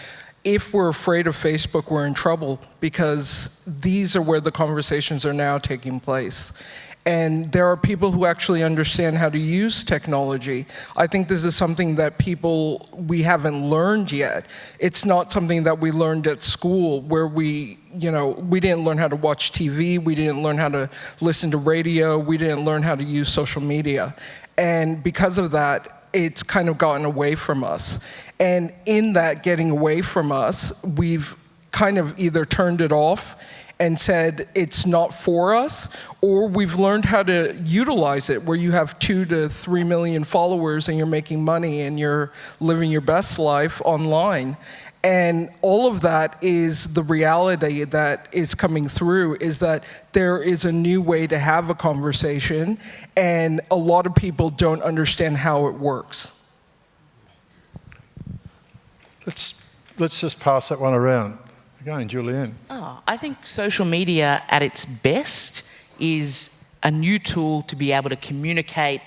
Speaker 4: If we're afraid of Facebook, we're in trouble, because these are where the conversations are now taking place. And there are people who actually understand how to use technology. I think this is something that we haven't learned yet. It's not something that we learned at school, where we didn't learn how to watch TV, we didn't learn how to listen to radio, we didn't learn how to use social media. And because of that, it's kind of gotten away from us. And in that getting away from us, we've kind of either turned it off and said it's not for us, or we've learned how to utilize it, where you have 2 to 3 million followers and you're making money and you're living your best life online. And all of that is the reality that is coming through, is that there is a new way to have a conversation, and a lot of people don't understand how it works.
Speaker 3: Let's just pass that one around. Again, Julian.
Speaker 6: I think social media at its best is a new tool to be able to communicate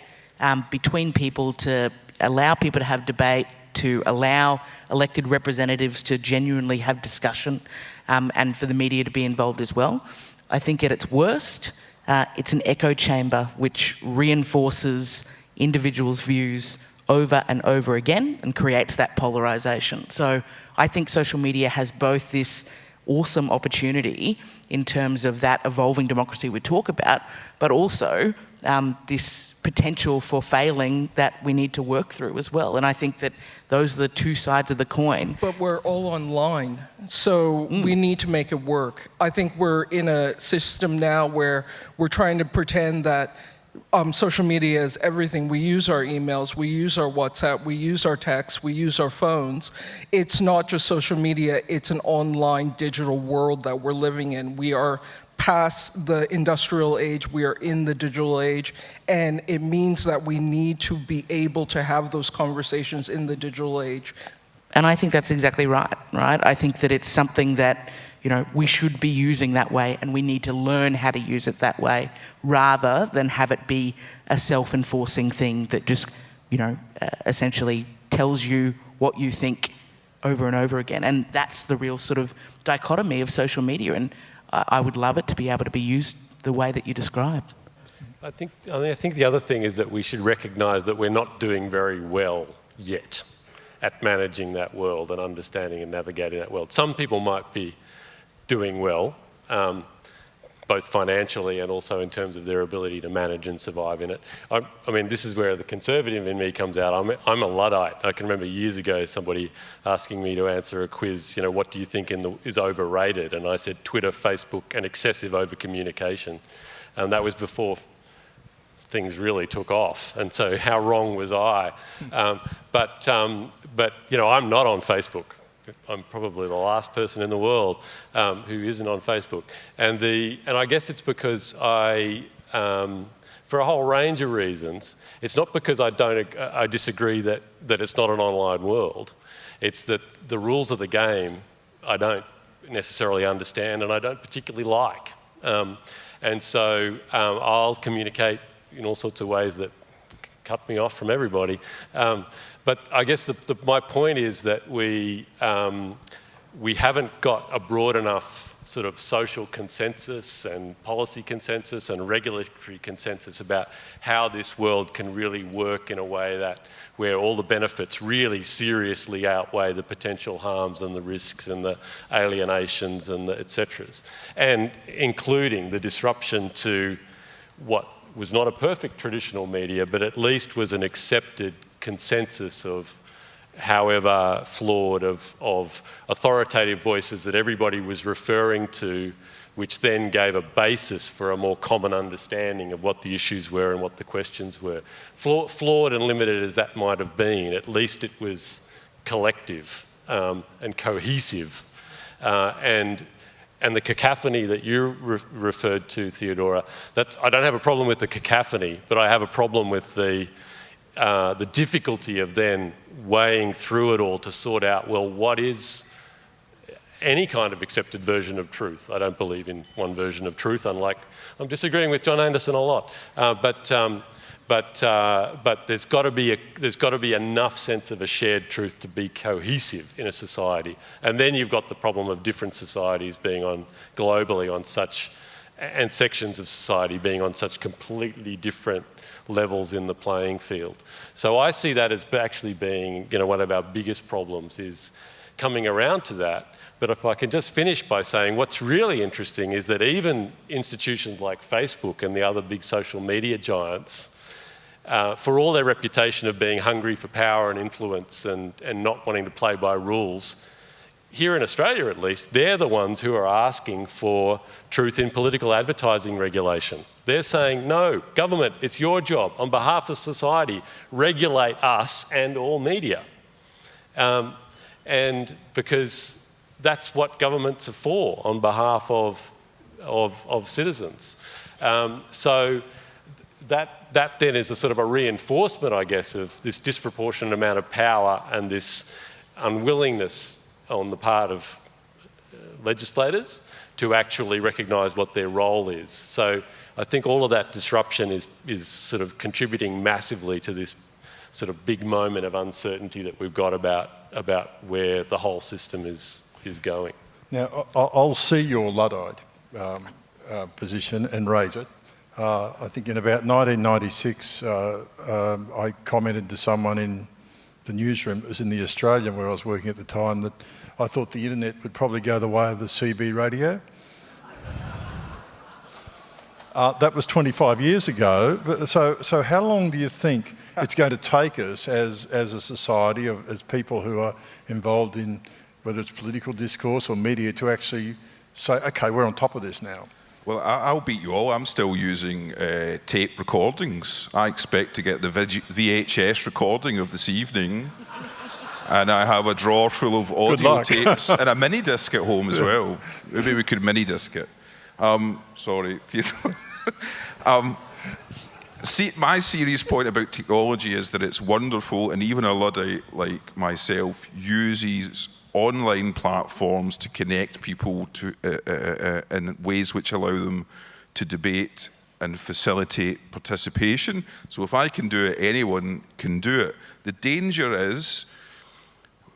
Speaker 6: between people, to allow people to have debate, to allow elected representatives to genuinely have discussion, and for the media to be involved as well. I think at its worst, it's an echo chamber which reinforces individuals' views over and over again and creates that polarisation. So I think social media has both this awesome opportunity in terms of that evolving democracy we talk about, but also this potential for failing that we need to work through as well. And I think that those are the two sides of the coin.
Speaker 4: But we're all online, so we need to make it work. I think we're in a system now where we're trying to pretend that social media is everything. We use our emails, we use our WhatsApp, we use our texts, we use our phones. It's not just social media, it's an online digital world that we're living in. We are past the industrial age, we are in the digital age, and it means that we need to be able to have those conversations in the digital age.
Speaker 6: And I think that's exactly right? I think that it's something that we should be using that way, and we need to learn how to use it that way, rather than have it be a self-enforcing thing that just, essentially tells you what you think over and over again. And that's the real sort of dichotomy of social media, and I would love it to be able to be used the way that you describe.
Speaker 7: I think the other thing is that we should recognise that we're not doing very well yet at managing that world and understanding and navigating that world. Some people might be doing well, both financially and also in terms of their ability to manage and survive in it. I mean, this is where the conservative in me comes out. I'm a Luddite. I can remember years ago somebody asking me to answer a quiz, what do you think is overrated? And I said Twitter, Facebook, and excessive over-communication. And that was before things really took off. And so how wrong was I? But I'm not on Facebook. I'm probably the last person in the world who isn't on Facebook. And I guess it's because for a whole range of reasons, it's not because I disagree that it's not an online world. It's that the rules of the game I don't necessarily understand and I don't particularly like. And so I'll communicate in all sorts of ways that cut me off from everybody. But I guess my point is that we haven't got a broad enough sort of social consensus and policy consensus and regulatory consensus about how this world can really work in a way where all the benefits really seriously outweigh the potential harms and the risks and the alienations and the et ceteras, and including the disruption to what was not a perfect traditional media, but at least was an accepted consensus of, however flawed, of authoritative voices that everybody was referring to, which then gave a basis for a more common understanding of what the issues were and what the questions were. Flawed and limited as that might have been, at least it was collective and cohesive. And the cacophony that you referred to, Theodora, I don't have a problem with the cacophony, but I have a problem with the difficulty of then weighing through it all to sort out, well, what is any kind of accepted version of truth? I don't believe in one version of truth, unlike I'm disagreeing with John Anderson a lot. But there's got to be enough sense of a shared truth to be cohesive in a society, and then you've got the problem of different societies being globally on such, and sections of society being on such completely different levels in the playing field. So I see that as actually being, one of our biggest problems is coming around to that. But if I can just finish by saying what's really interesting is that even institutions like Facebook and the other big social media giants, for all their reputation of being hungry for power and influence and not wanting to play by rules, here in Australia at least, they're the ones who are asking for truth in political advertising regulation. They're saying, no, government, it's your job. On behalf of society, regulate us and all media. And because that's what governments are for, on behalf of citizens. So that then is a sort of a reinforcement, I guess, of this disproportionate amount of power and this unwillingness on the part of legislators to actually recognise what their role is. So I think all of that disruption is sort of contributing massively to this sort of big moment of uncertainty that we've got about where the whole system is going.
Speaker 3: Now, I'll see your Luddite position and raise it. I think in about 1996, I commented to someone in the newsroom, it was in the Australian where I was working at the time, that I thought the internet would probably go the way of the CB radio. That was 25 years ago. But so how long do you think it's going to take us as a society, as people who are involved in whether it's political discourse or media, to actually say, okay, we're on top of this now?
Speaker 5: Well, I'll beat you all. I'm still using tape recordings. I expect to get the VHS recording of this evening, and I have a drawer full of audio tapes and a mini disc at home as well. Maybe we could mini disc it. Sorry. See, my serious point about technology is that it's wonderful, and even a Luddite like myself uses online platforms to connect people to in ways which allow them to debate and facilitate participation. So if I can do it, anyone can do it. The danger is,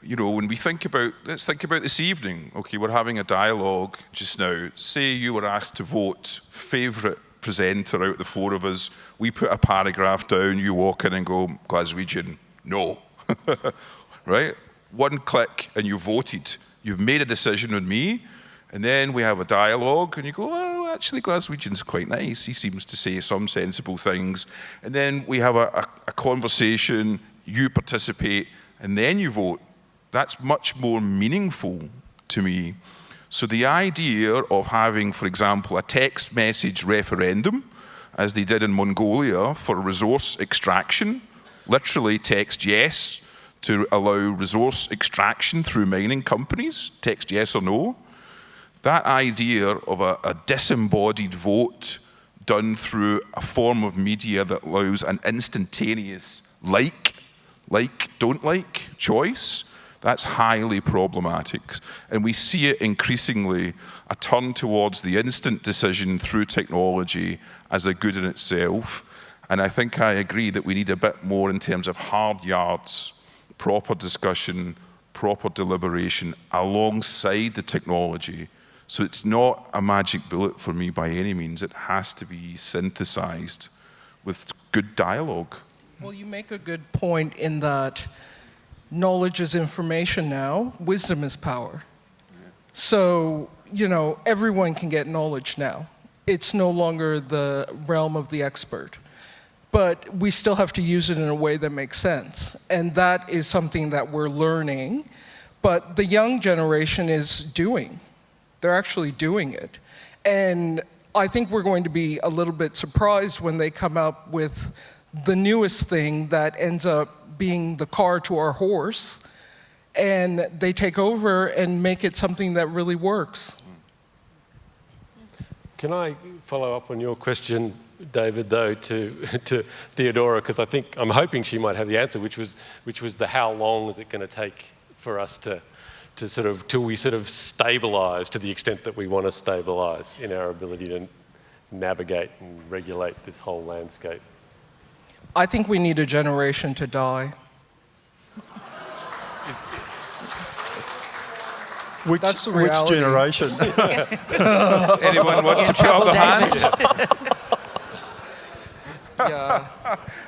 Speaker 5: when we think about, let's think about this evening. Okay, we're having a dialogue just now. Say you were asked to vote favourite presenter out of the four of us. We put a paragraph down, you walk in and go, Glaswegian, no. Right? One click and you voted. You've made a decision on me, and then we have a dialogue and you go, oh, actually Glaswegian's quite nice. He seems to say some sensible things. And then we have a conversation, you participate, and then you vote. That's much more meaningful to me. So the idea of having, for example, a text message referendum, as they did in Mongolia for resource extraction, literally text yes to allow resource extraction through mining companies, text yes or no. That idea of a disembodied vote done through a form of media that allows an instantaneous like, don't like choice, that's highly problematic. And we see it increasingly, a turn towards the instant decision through technology as a good in itself. And I think I agree that we need a bit more in terms of hard yards, proper discussion, proper deliberation alongside the technology. So it's not a magic bullet for me by any means. It has to be synthesized with good dialogue.
Speaker 4: Well, you make a good point in that knowledge is information now, wisdom is power. So, everyone can get knowledge now. It's no longer the realm of the expert. But we still have to use it in a way that makes sense. And that is something that we're learning. But the young generation is doing. They're actually doing it. And I think we're going to be a little bit surprised when they come up with the newest thing that ends up being the car to our horse. and they take over and make it something that really works.
Speaker 7: Can I follow up on your question, David, though, to Theodora, because I'm hoping she might have the answer, which was the how long is it going to take for us to sort of, till we sort of stabilise to the extent that we want to stabilise in our ability to navigate and regulate this whole landscape?
Speaker 4: I think we need a generation to die. That's the reality.
Speaker 3: Which generation?
Speaker 5: Anyone want to put up their hands?
Speaker 4: Yeah.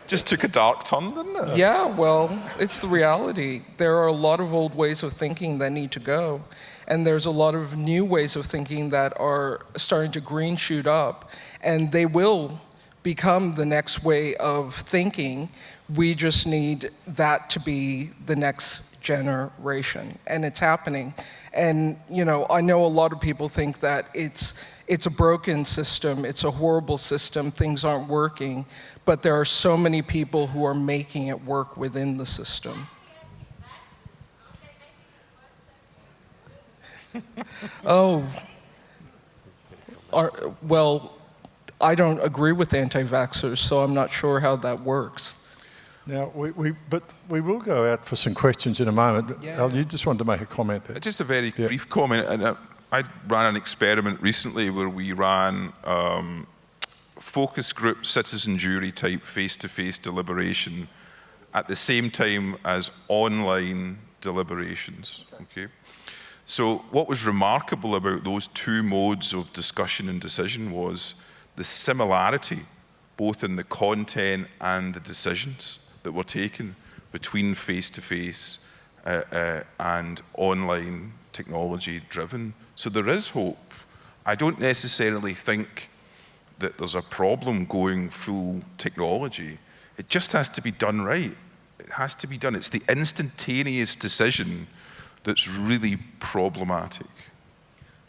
Speaker 5: Just took a dark turn, didn't it?
Speaker 4: Yeah, well, it's the reality. There are a lot of old ways of thinking that need to go, and there's a lot of new ways of thinking that are starting to green shoot up, and they will become the next way of thinking. We just need that to be the next generation, and it's happening. And I know a lot of people think that it's a broken system, it's a horrible system, things aren't working, but there are so many people who are making it work within the system. Well, I don't agree with anti-vaxxers, so I'm not sure how that works.
Speaker 3: Now, but we will go out for some questions in a moment.
Speaker 4: Yeah.
Speaker 3: Al, you just wanted to make a comment there.
Speaker 5: Just a very brief comment. And I ran an experiment recently where we ran focus group, citizen jury type face-to-face deliberation at the same time as online deliberations. Okay. So what was remarkable about those two modes of discussion and decision was the similarity, both in the content and the decisions that were taken between face-to-face and online technology-driven. So there is hope. I don't necessarily think that there's a problem going full technology. It just has to be done right. It has to be done. It's the instantaneous decision that's really problematic.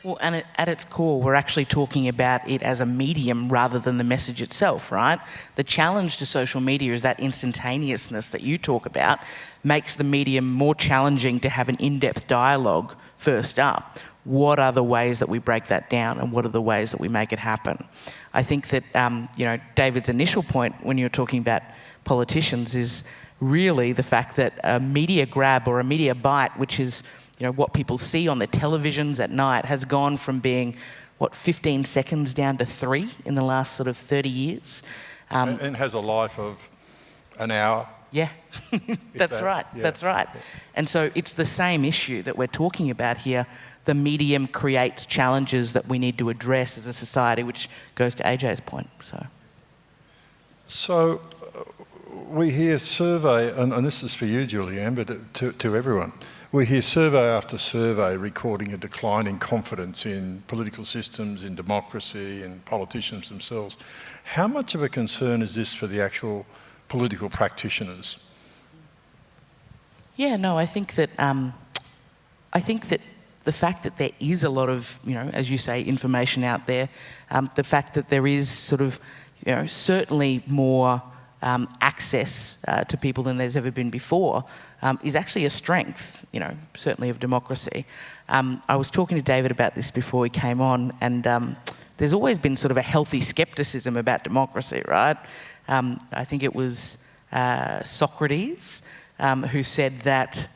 Speaker 6: Well, and at its core, we're actually talking about it as a medium rather than the message itself, right? The challenge to social media is that instantaneousness that you talk about makes the medium more challenging to have an in-depth dialogue first up. What are the ways that we break that down, and what are the ways that we make it happen? I think that, David's initial point when you're talking about politicians is really the fact that a media grab or a media bite, which is what people see on the televisions at night, has gone from being, 15 seconds down to 3 in the last sort of 30 years.
Speaker 3: And has a life of an hour.
Speaker 6: Yeah, that's right. Yeah. That's right. Yeah. And so it's the same issue that we're talking about here. The medium creates challenges that we need to address as a society, which goes to AJ's point.
Speaker 3: So we hear survey, and this is for you, Julian, but to everyone. We hear survey after survey recording a decline in confidence in political systems, in democracy, in politicians themselves. How much of a concern is this for the actual political practitioners?
Speaker 6: Yeah, no, I think that the fact that there is a lot of, as you say, information out there, the fact that there is sort of, certainly more access to people than there's ever been before is actually a strength, certainly of democracy. I was talking to David about this before he came on, and there's always been sort of a healthy skepticism about democracy, right? I think it was Socrates who said that,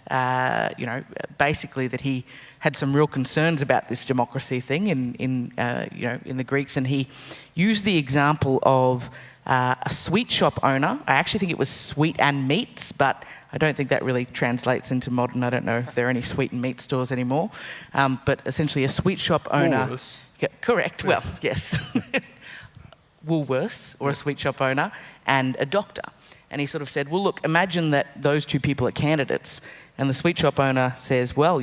Speaker 6: basically that he had some real concerns about this democracy thing in the Greeks, and he used the example of a sweet shop owner. I actually think it was sweet and meats, but I don't think that really translates into modern. I don't know if there are any sweet and meat stores anymore, but essentially a sweet shop owner.
Speaker 3: Woolworths.
Speaker 6: Yeah, correct. Yeah. Well, yes. Woolworths, or a sweet shop owner, and a doctor. And he sort of said, well, look, imagine that those two people are candidates, and the sweet shop owner says, well,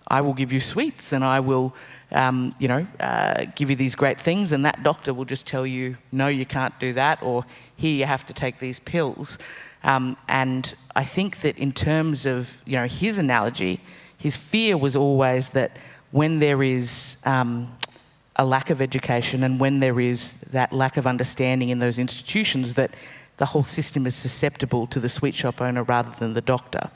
Speaker 6: I will give you sweets, and I will give you these great things, and that doctor will just tell you, no, you can't do that, or here you have to take these pills. And I think that in terms of, his analogy, his fear was always that when there is a lack of education and when there is that lack of understanding in those institutions, that the whole system is susceptible to the sweet shop owner rather than the doctor.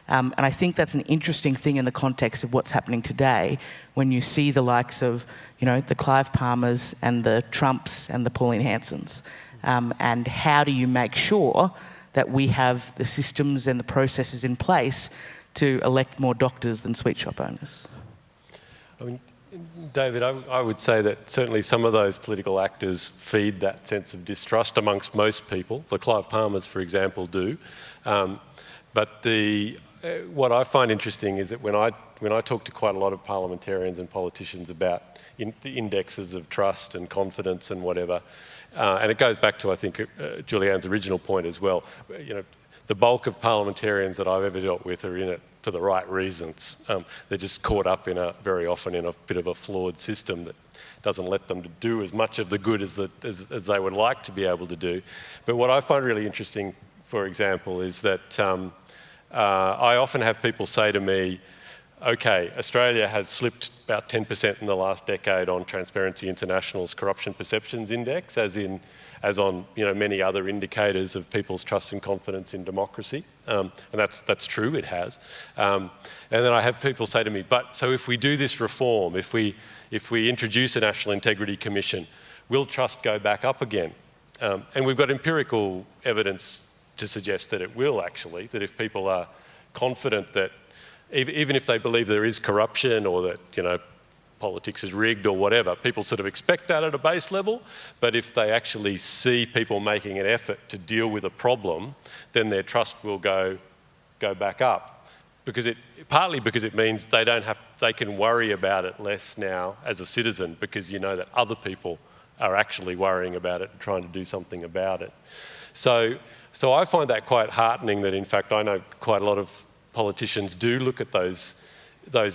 Speaker 6: And I think that's an interesting thing in the context of what's happening today, when you see the likes of, the Clive Palmers and the Trumps and the Pauline Hansons. And how do you make sure that we have the systems and the processes in place to elect more doctors than sweet shop owners?
Speaker 7: I mean, David, I would say that certainly some of those political actors feed that sense of distrust amongst most people. The Clive Palmers, for example, do. But what I find interesting is that when I talk to quite a lot of parliamentarians and politicians about the indexes of trust and confidence and whatever, and it goes back to, I think, Julianne's original point as well. The bulk of parliamentarians that I've ever dealt with are in it for the right reasons. They're just caught up very often in a bit of a flawed system that doesn't let them do as much of the good as they would like to be able to do. But what I find really interesting, for example, is that I often have people say to me, okay, Australia has slipped about 10% in the last decade on Transparency International's Corruption Perceptions Index, as on many other indicators of people's trust and confidence in democracy, and that's true, it has. And then I have people say to me, but so if we do this reform, if we introduce a National Integrity Commission, will trust go back up again? And we've got empirical evidence to suggest that it will, actually, that if people are confident that even if they believe there is corruption or that politics is rigged or whatever, people sort of expect that at a base level. But if they actually see people making an effort to deal with a problem, then their trust will go back up. Partly because it means they can worry about it less now as a citizen, because that other people are actually worrying about it and trying to do something about it. So I find that quite heartening that, in fact, I know quite a lot of politicians do look at those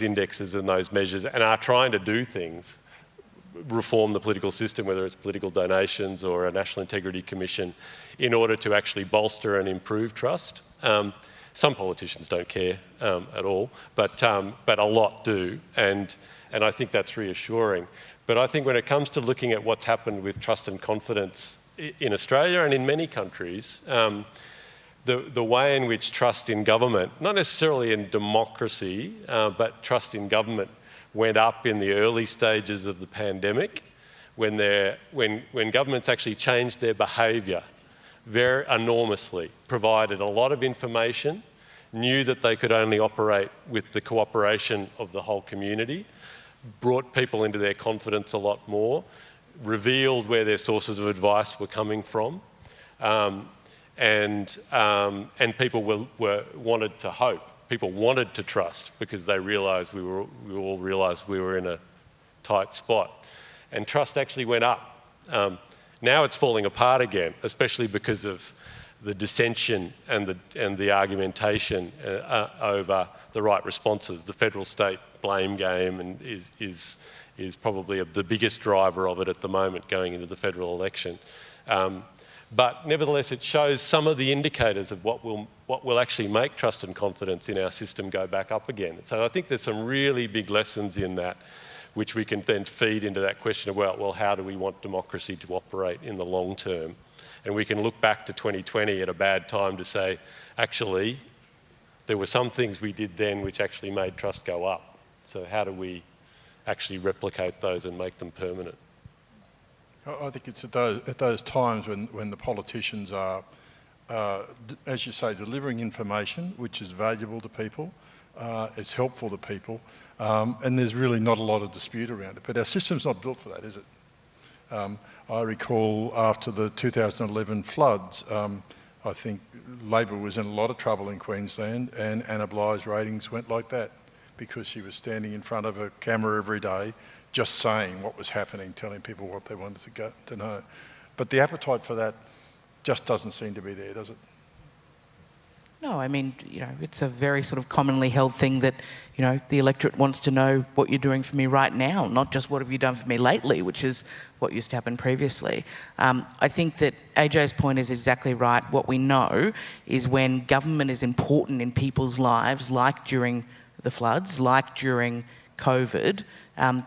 Speaker 7: indexes and those measures and are trying to do things, reform the political system, whether it's political donations or a National Integrity Commission, in order to actually bolster and improve trust. Some politicians don't care at all, but a lot do, and I think that's reassuring. But I think when it comes to looking at what's happened with trust and confidence in Australia and in many countries, the way in which trust in government, not necessarily in democracy, but trust in government went up in the early stages of the pandemic, when governments actually changed their behaviour very enormously, provided a lot of information, knew that they could only operate with the cooperation of the whole community, brought people into their confidence a lot more, revealed where their sources of advice were coming from, and people wanted to hope. People wanted to trust because they realised we all realised we were in a tight spot, and trust actually went up. Now it's falling apart again, especially because of the dissension and the argumentation over the right responses. The federal-state blame game and is probably the biggest driver of it at the moment going into the federal election. But nevertheless, it shows some of the indicators of what will actually make trust and confidence in our system go back up again. So I think there's some really big lessons in that, which we can then feed into that question of, well, how do we want democracy to operate in the long term? And we can look back to 2020 at a bad time to say, actually, there were some things we did then which actually made trust go up. So how do we actually replicate those and make them permanent?
Speaker 3: I think it's at those times when the politicians are, as you say, delivering information which is valuable to people, it's helpful to people, and there's really not a lot of dispute around it. But our system's not built for that, is it? I recall after the 2011 floods, I think Labor was in a lot of trouble in Queensland, and Anna Bligh's ratings went like that because she was standing in front of a camera every day just saying what was happening, telling people what they wanted to know. But the appetite for that just doesn't seem to be there, does it?
Speaker 6: No, I mean, it's a very sort of commonly held thing that, the electorate wants to know what you're doing for me right now, not just what have you done for me lately, which is what used to happen previously. I think that AJ's point is exactly right. What we know is when government is important in people's lives, like during the floods, like during COVID,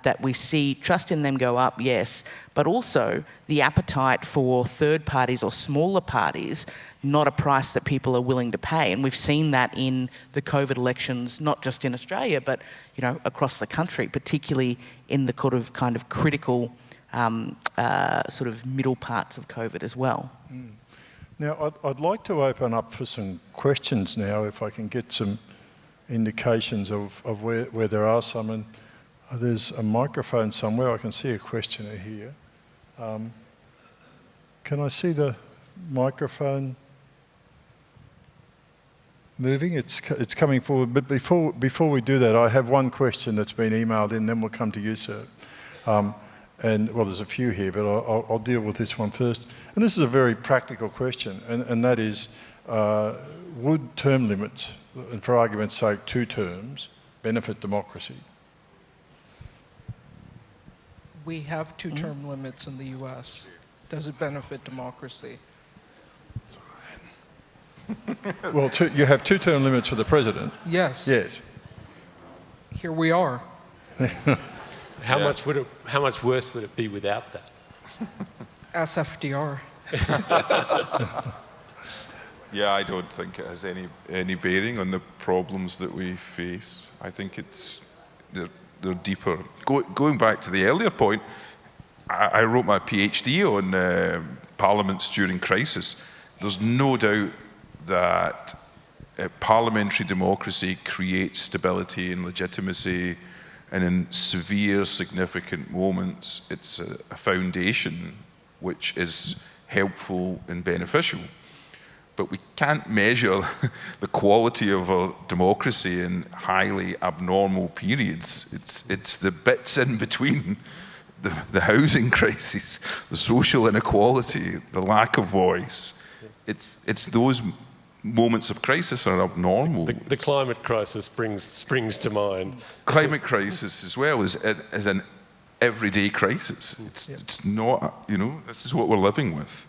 Speaker 6: that we see trust in them go up, yes, but also the appetite for third parties or smaller parties, not a price that people are willing to pay. And we've seen that in the COVID elections, not just in Australia, but across the country, particularly in the kind of critical sort of middle parts of COVID as well.
Speaker 3: Now, I'd like to open up for some questions now, if I can get some indications of where there are some. And there's a microphone somewhere. I can see a questioner here. Can I see the microphone moving? It's coming forward. But before we do that, I have one question that's been emailed in, then we'll come to you, sir. And well, there's a few here, but I'll deal with this one first. And this is a very practical question, and that is, would term limits, and for argument's sake, 2 terms, benefit democracy?
Speaker 4: We have 2-term limits in the US. Does it benefit democracy?
Speaker 3: Well, you have 2-term limits for the president.
Speaker 4: Yes.
Speaker 3: Yes.
Speaker 4: Here we are.
Speaker 7: How much worse would it be without that?
Speaker 4: Ask FDR.
Speaker 5: Yeah, I don't think it has any bearing on the problems that we face. I think they're deeper. Going back to the earlier point, I wrote my PhD on parliaments during crisis. There's no doubt that parliamentary democracy creates stability and legitimacy, and in severe, significant moments, it's a foundation which is helpful and beneficial. But we can't measure the quality of a democracy in highly abnormal periods. It's the bits in between, the housing crisis, the social inequality, the lack of voice. It's those moments of crisis are abnormal.
Speaker 7: The climate crisis springs to mind.
Speaker 5: Climate crisis as well is an everyday crisis. It's not, this is what we're living with.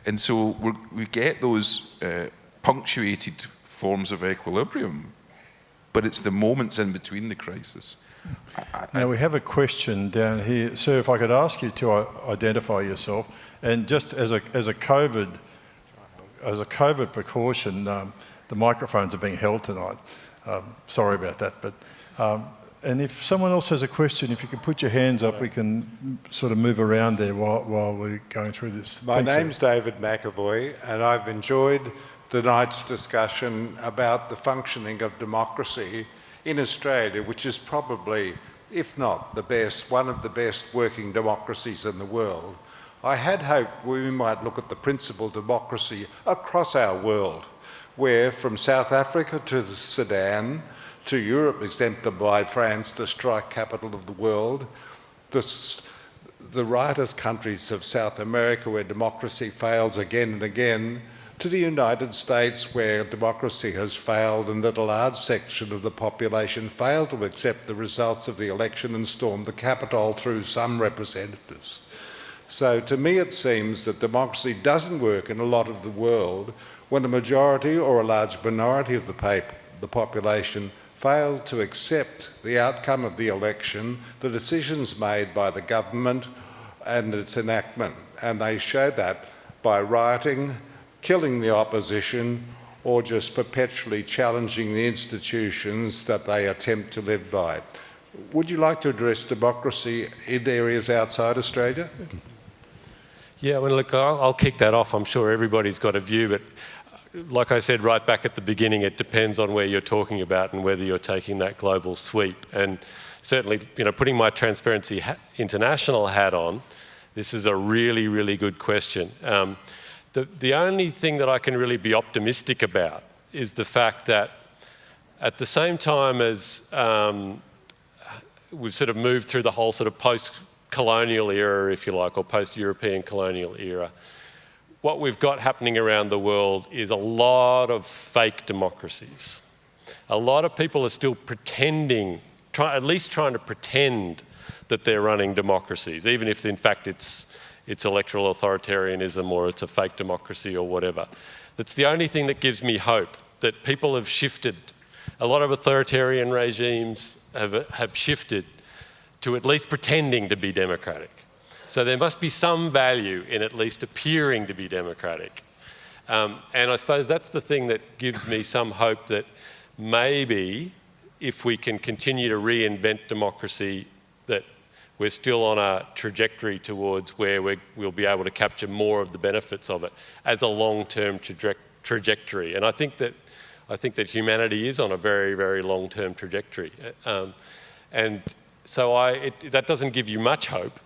Speaker 5: And so we get those punctuated forms of equilibrium, but it's the moments in between the crisis.
Speaker 3: Now we have a question down here. Sir, if I could ask you to identify yourself, and just as a COVID precaution, the microphones are being held tonight. Sorry about that, but and if someone else has a question, if you could put your hands up, we can sort of move around there while we're going through this.
Speaker 8: My name's David McAvoy, and I've enjoyed tonight's discussion about the functioning of democracy in Australia, which is probably, if not the best, one of the best working democracies in the world. I had hoped we might look at the principal democracy across our world, where from South Africa to the Sudan, to Europe, exemplified France, the strike capital of the world, the rightist countries of South America where democracy fails again and again, to the United States where democracy has failed and that a large section of the population failed to accept the results of the election and stormed the Capitol through some representatives. So to me it seems that democracy doesn't work in a lot of the world when a majority or a large minority of the population fail to accept the outcome of the election, the decisions made by the government and its enactment. And they show that by rioting, killing the opposition, or just perpetually challenging the institutions that they attempt to live by. Would you like to address democracy in areas outside Australia?
Speaker 7: Yeah, well, look, I'll kick that off. I'm sure everybody's got a view, but like I said right back at the beginning, it depends on where you're talking about and whether you're taking that global sweep. And certainly, putting my Transparency International hat on, this is a really, really good question. The only thing that I can really be optimistic about is the fact that at the same time as we've sort of moved through the whole sort of post-colonial era, if you like, or post-European colonial era, what we've got happening around the world is a lot of fake democracies. A lot of people are still pretending, at least trying to pretend that they're running democracies, even if in fact it's electoral authoritarianism or it's a fake democracy or whatever. That's the only thing that gives me hope, that people have shifted. A lot of authoritarian regimes have shifted to at least pretending to be democratic. So there must be some value in at least appearing to be democratic. And I suppose that's the thing that gives me some hope that maybe if we can continue to reinvent democracy, that we're still on a trajectory towards where we'll be able to capture more of the benefits of it as a long-term trajectory. And I think that humanity is on a very, very long-term trajectory. And so that doesn't give you much hope,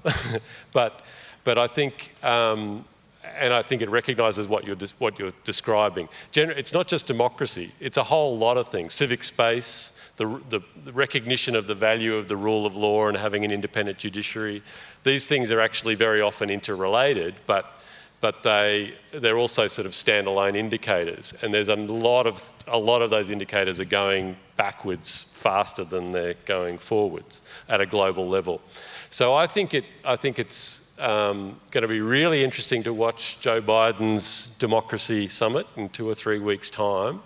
Speaker 7: but I think, and I think it recognises what you're describing. It's not just democracy; it's a whole lot of things. Civic space, the recognition of the value of the rule of law and having an independent judiciary. These things are actually very often interrelated, but they're also sort of standalone indicators. And there's a lot of those indicators are going backwards faster than they're going forwards at a global level. So I think it's going to be really interesting to watch Joe Biden's Democracy Summit in 2 or 3 weeks' time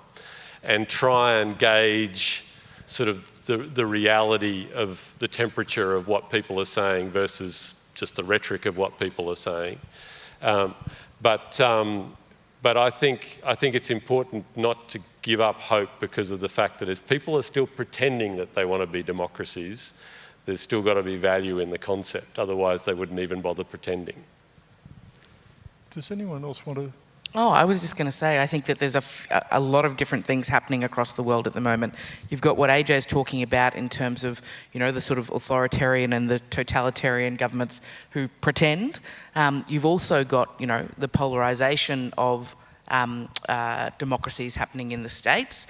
Speaker 7: and try and gauge sort of the reality of the temperature of what people are saying versus just the rhetoric of what people are saying. But I think it's important not to give up hope because of the fact that if people are still pretending that they want to be democracies, there's still got to be value in the concept. Otherwise, they wouldn't even bother pretending.
Speaker 3: Does anyone else want to?
Speaker 6: Oh, I was just going to say, I think that there's a lot of different things happening across the world at the moment. You've got what AJ's talking about in terms of, the sort of authoritarian and the totalitarian governments who pretend. You've also got, the polarisation of democracies happening in the States.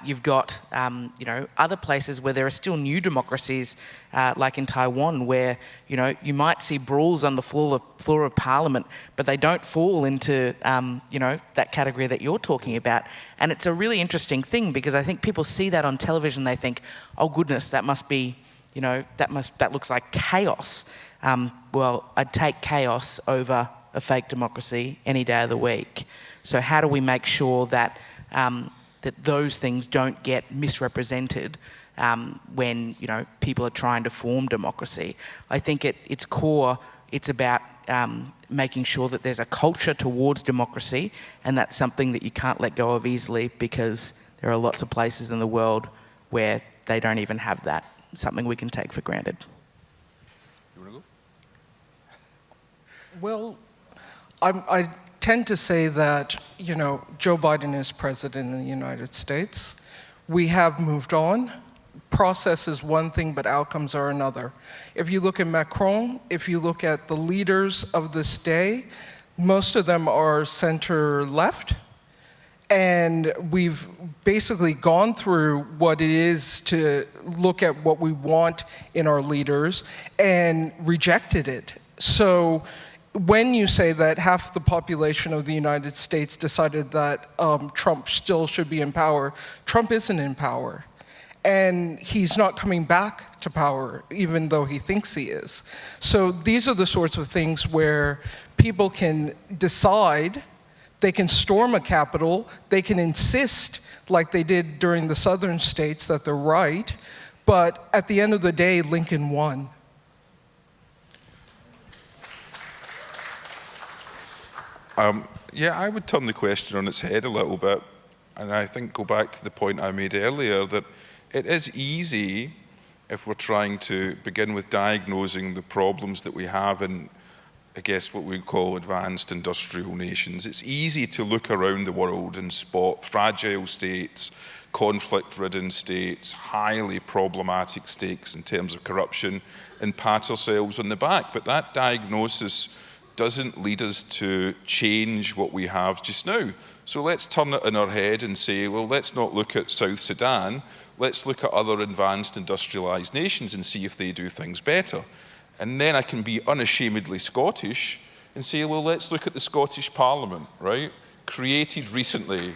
Speaker 6: You've got, other places where there are still new democracies, like in Taiwan, where, you might see brawls on the floor of Parliament, but they don't fall into, that category that you're talking about. And it's a really interesting thing because I think people see that on television, they think, oh goodness, that must be, that looks like chaos. Well, I'd take chaos over a fake democracy any day of the week. So how do we make sure that that those things don't get misrepresented when people are trying to form democracy? I think at its core, it's about making sure that there's a culture towards democracy, and that's something that you can't let go of easily because there are lots of places in the world where they don't even have that. It's something we can take for granted.
Speaker 5: You want to go?
Speaker 4: Well, I tend to say that, Joe Biden is president in the United States. We have moved on. Process is one thing, but outcomes are another. If you look at Macron, if you look at the leaders of this day, most of them are center-left. And we've basically gone through what it is to look at what we want in our leaders and rejected it. So when you say that half the population of the United States decided that Trump still should be in power, Trump isn't in power. And he's not coming back to power, even though he thinks he is. So these are the sorts of things where people can decide, they can storm a Capitol, they can insist, like they did during the southern states, that they're right, but at the end of the day, Lincoln won.
Speaker 5: Yeah, I would turn the question on its head a little bit, and I think go back to the point I made earlier, that it is easy, if we're trying to begin with diagnosing the problems that we have in, I guess, what we call advanced industrial nations, it's easy to look around the world and spot fragile states, conflict-ridden states, highly problematic states in terms of corruption, and pat ourselves on the back. But that diagnosis doesn't lead us to change what we have just now. So let's turn it in our head and say, well, let's not look at South Sudan, let's look at other advanced industrialised nations and see if they do things better. And then I can be unashamedly Scottish and say, well, let's look at the Scottish Parliament, right? Created recently.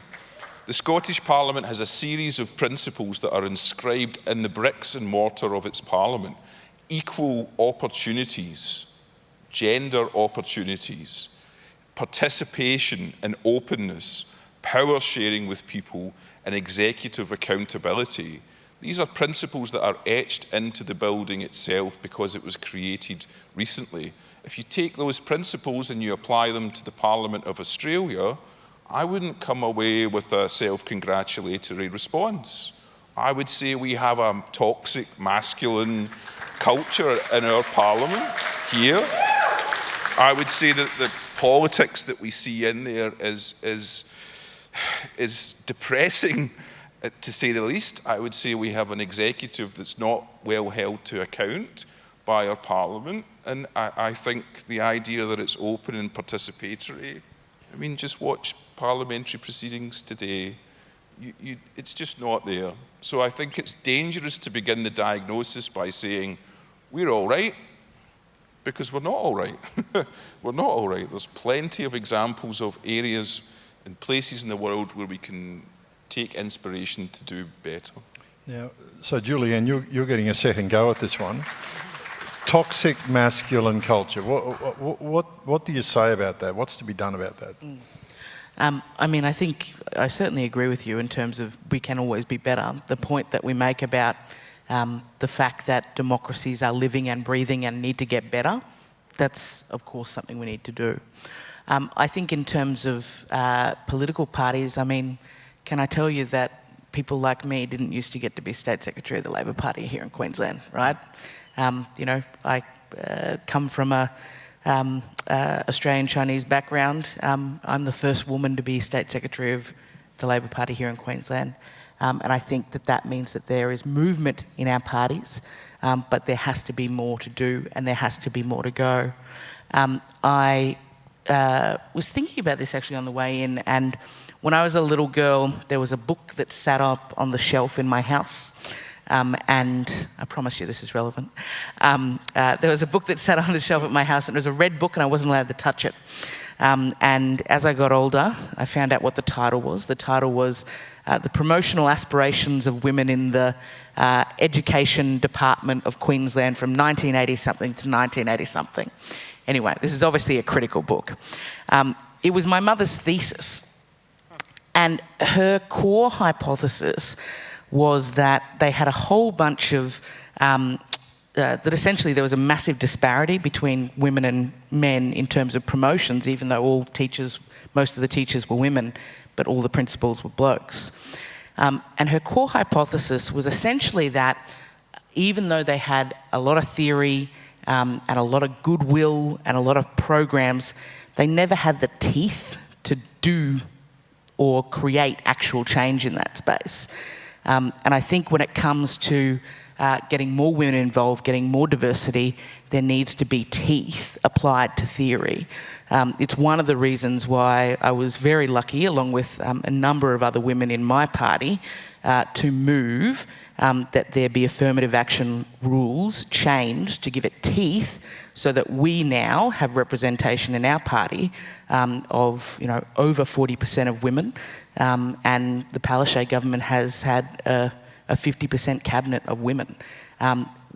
Speaker 5: The Scottish Parliament has a series of principles that are inscribed in the bricks and mortar of its Parliament. Equal opportunities, gender opportunities, participation and openness, power sharing with people, and executive accountability. These are principles that are etched into the building itself because it was created recently. If you take those principles and you apply them to the Parliament of Australia, I wouldn't come away with a self-congratulatory response. I would say we have a toxic, masculine culture in our Parliament here. I would say that the politics that we see in there is depressing, to say the least. I would say we have an executive that's not well held to account by our Parliament, and I think the idea that it's open and participatory, I mean, just watch parliamentary proceedings today. It's just not there. So I think it's dangerous to begin the diagnosis by saying, we're all right, because we're not all right. We're not all right. There's plenty of examples of areas and places in the world where we can take inspiration to do better.
Speaker 3: Now, so Julian, you're getting a second go at this one. Toxic masculine culture. What do you say about that? What's to be done about that?
Speaker 6: I mean, I think I certainly agree with you in terms of we can always be better. The point that we make about the fact that democracies are living and breathing and need to get better, that's, of course, something we need to do. I think in terms of political parties, I mean, can I tell you that people like me didn't used to get to be State Secretary of the Labor Party here in Queensland, right? You know, I come from a Australian Chinese background. I'm the first woman to be State Secretary of the Labor Party here in Queensland. And I think that that means that there is movement in our parties, but there has to be more to do and there has to be more to go. I was thinking about this actually on the way in, and when I was a little girl, there was a book that sat up on the shelf in my house. And I promise you this is relevant. There was a book that sat on the shelf at my house, and it was a red book and I wasn't allowed to touch it. And as I got older, I found out what the title was. The title was The Promotional Aspirations of Women in the Education Department of Queensland from 1980-something to 1980-something. Anyway, this is obviously a critical book. It was my mother's thesis. And her core hypothesis was that they had a whole bunch of, that essentially there was a massive disparity between women and men in terms of promotions, even though most of the teachers were women, but all the principals were blokes. And her core hypothesis was essentially that even though they had a lot of theory and a lot of goodwill and a lot of programs, they never had the teeth to do or create actual change in that space. And I think when it comes to getting more women involved, getting more diversity, there needs to be teeth applied to theory. It's one of the reasons why I was very lucky, along with a number of other women in my party, to move that there be affirmative action rules changed to give it teeth, so that we now have representation in our party of over 40% of women, and the Palaszczuk government has had a 50% cabinet of women.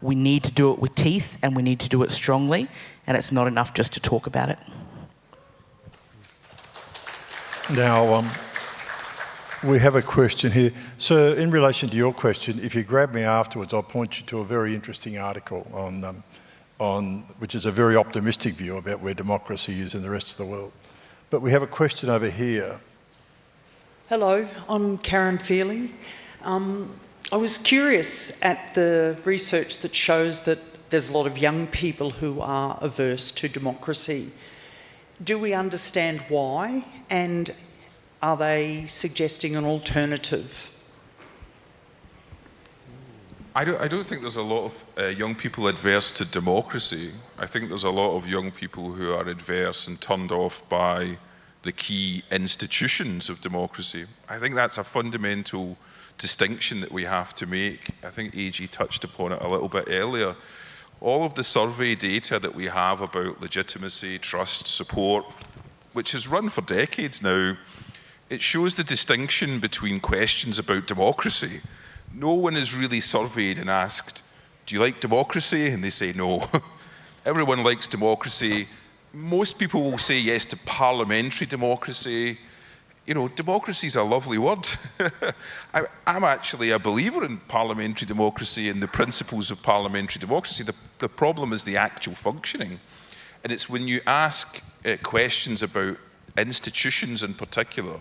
Speaker 6: We need to do it with teeth and we need to do it strongly, and it's not enough just to talk about it.
Speaker 3: Now, we have a question here. So in relation to your question, if you grab me afterwards, I'll point you to a very interesting article on which is a very optimistic view about where democracy is in the rest of the world. But we have a question over here.
Speaker 9: Hello, I'm Karen Feely. I was curious at the research that shows that there's a lot of young people who are averse to democracy. Do we understand why, and are they suggesting an alternative?
Speaker 5: I don't think there's a lot of young people adverse to democracy. I think there's a lot of young people who are adverse and turned off by the key institutions of democracy. I think that's a fundamental distinction that we have to make. I think AG touched upon it a little bit earlier. All of the survey data that we have about legitimacy, trust, support, which has run for decades now, it shows the distinction between questions about democracy. No one is really surveyed and asked, do you like democracy? And they say no. Everyone likes democracy. Most people will say yes to parliamentary democracy. you know, democracy is a lovely word. I'm actually a believer in parliamentary democracy and the principles of parliamentary democracy. The problem is the actual functioning. And it's when you ask questions about institutions in particular.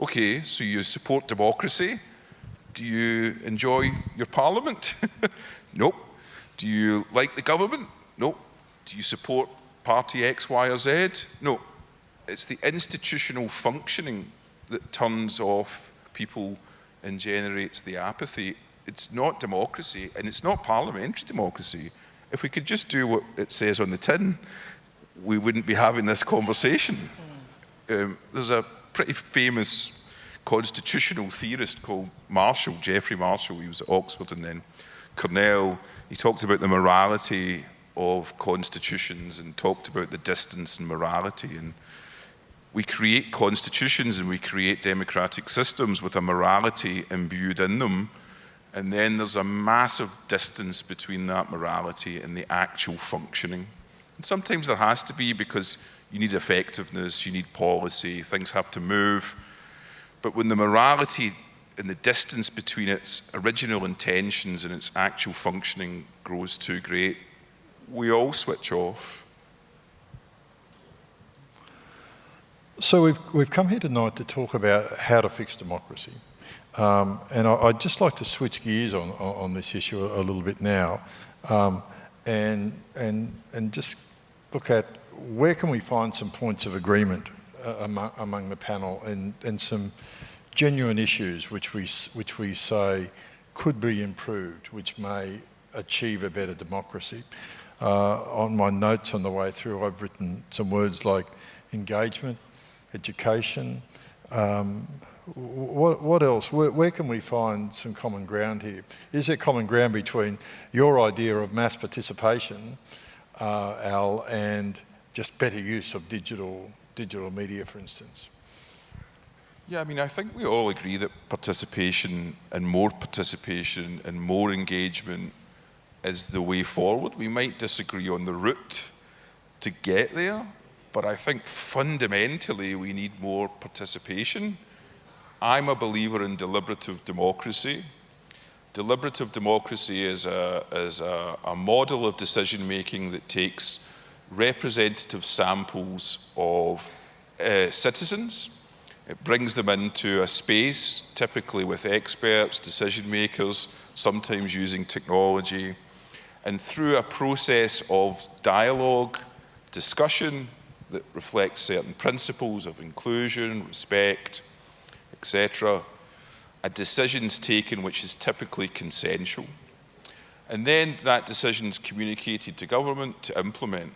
Speaker 5: Okay, so you support democracy. Do you enjoy your parliament? Nope. Do you like the government? Nope. Do you support party X, Y, or Z? No. It's the institutional functioning that turns off people and generates the apathy. It's not democracy, and it's not parliamentary democracy. If we could just do what it says on the tin, we wouldn't be having this conversation. There's a pretty famous constitutional theorist called Marshall, Geoffrey Marshall. He was at Oxford and then Cornell. He talked about the morality of constitutions and talked about the distance and morality. And we create constitutions and we create democratic systems with a morality imbued in them, and then there's a massive distance between that morality and the actual functioning. And sometimes there has to be, because you need effectiveness, you need policy, things have to move. But when the morality and the distance between its original intentions and its actual functioning grows too great, we all switch off.
Speaker 3: So we've come here tonight to talk about how to fix democracy. And I'd just like to switch gears on this issue a little bit now, and just look at where can we find some points of agreement among the panel and some genuine issues which we say could be improved, which may achieve a better democracy. On my notes on the way through, I've written some words like engagement, education. What else? Where can we find some common ground here? Is there common ground between your idea of mass participation, Al, and just better use of digital media, for instance?
Speaker 5: Yeah, I mean, I think we all agree that participation and more engagement is the way forward. We might disagree on the route to get there, but I think fundamentally we need more participation. I'm a believer in deliberative democracy. Deliberative democracy is a model of decision-making that takes representative samples of citizens. It brings them into a space, typically with experts, decision-makers, sometimes using technology, and through a process of dialogue, discussion that reflects certain principles of inclusion, respect, etc., a decision's taken which is typically consensual. And then that decision's communicated to government to implement.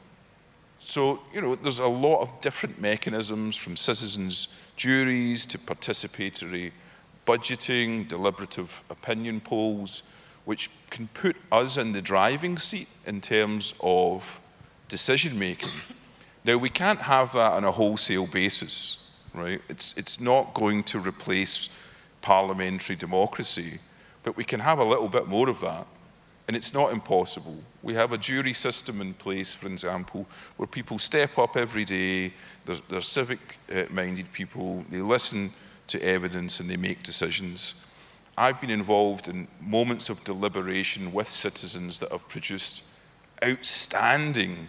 Speaker 5: So, you know, there's a lot of different mechanisms, from citizens' juries to participatory budgeting, deliberative opinion polls, which can put us in the driving seat in terms of decision making. Now, we can't have that on a wholesale basis, right? It's not going to replace parliamentary democracy, but we can have a little bit more of that. And it's not impossible. We have a jury system in place, for example, where people step up every day, they're civic-minded people, they listen to evidence and they make decisions. I've been involved in moments of deliberation with citizens that have produced outstanding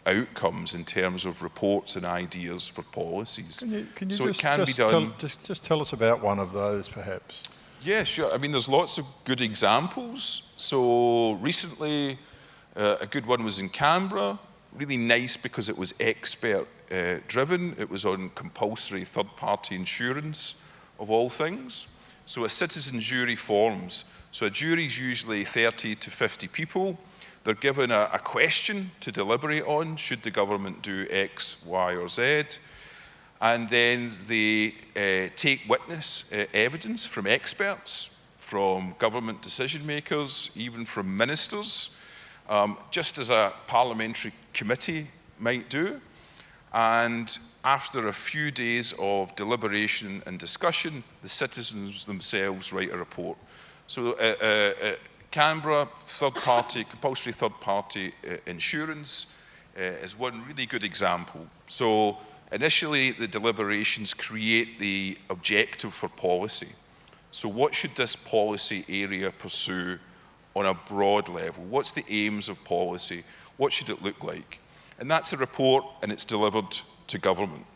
Speaker 5: outcomes in terms of reports and ideas for policies.
Speaker 3: Can you
Speaker 5: so
Speaker 3: just,
Speaker 5: it can be done.
Speaker 3: Just tell us about one of those, perhaps.
Speaker 5: Yeah, sure. I mean, there's lots of good examples. So recently, a good one was in Canberra. Really nice because it was expert-driven. It was on compulsory third-party insurance, of all things. So a citizen jury forms. So a jury is usually 30 to 50 people. They're given a question to deliberate on. Should the government do X, Y, or Z? And then they take witness evidence from experts, from government decision makers, even from ministers, just as a parliamentary committee might do. And after a few days of deliberation and discussion, the citizens themselves write a report. So Canberra, compulsory third-party insurance is one really good example. So Initially, the deliberations create the objective for policy. So what should this policy area pursue on a broad level? What's the aims of policy? What should it look like? And that's a report, and it's delivered to government.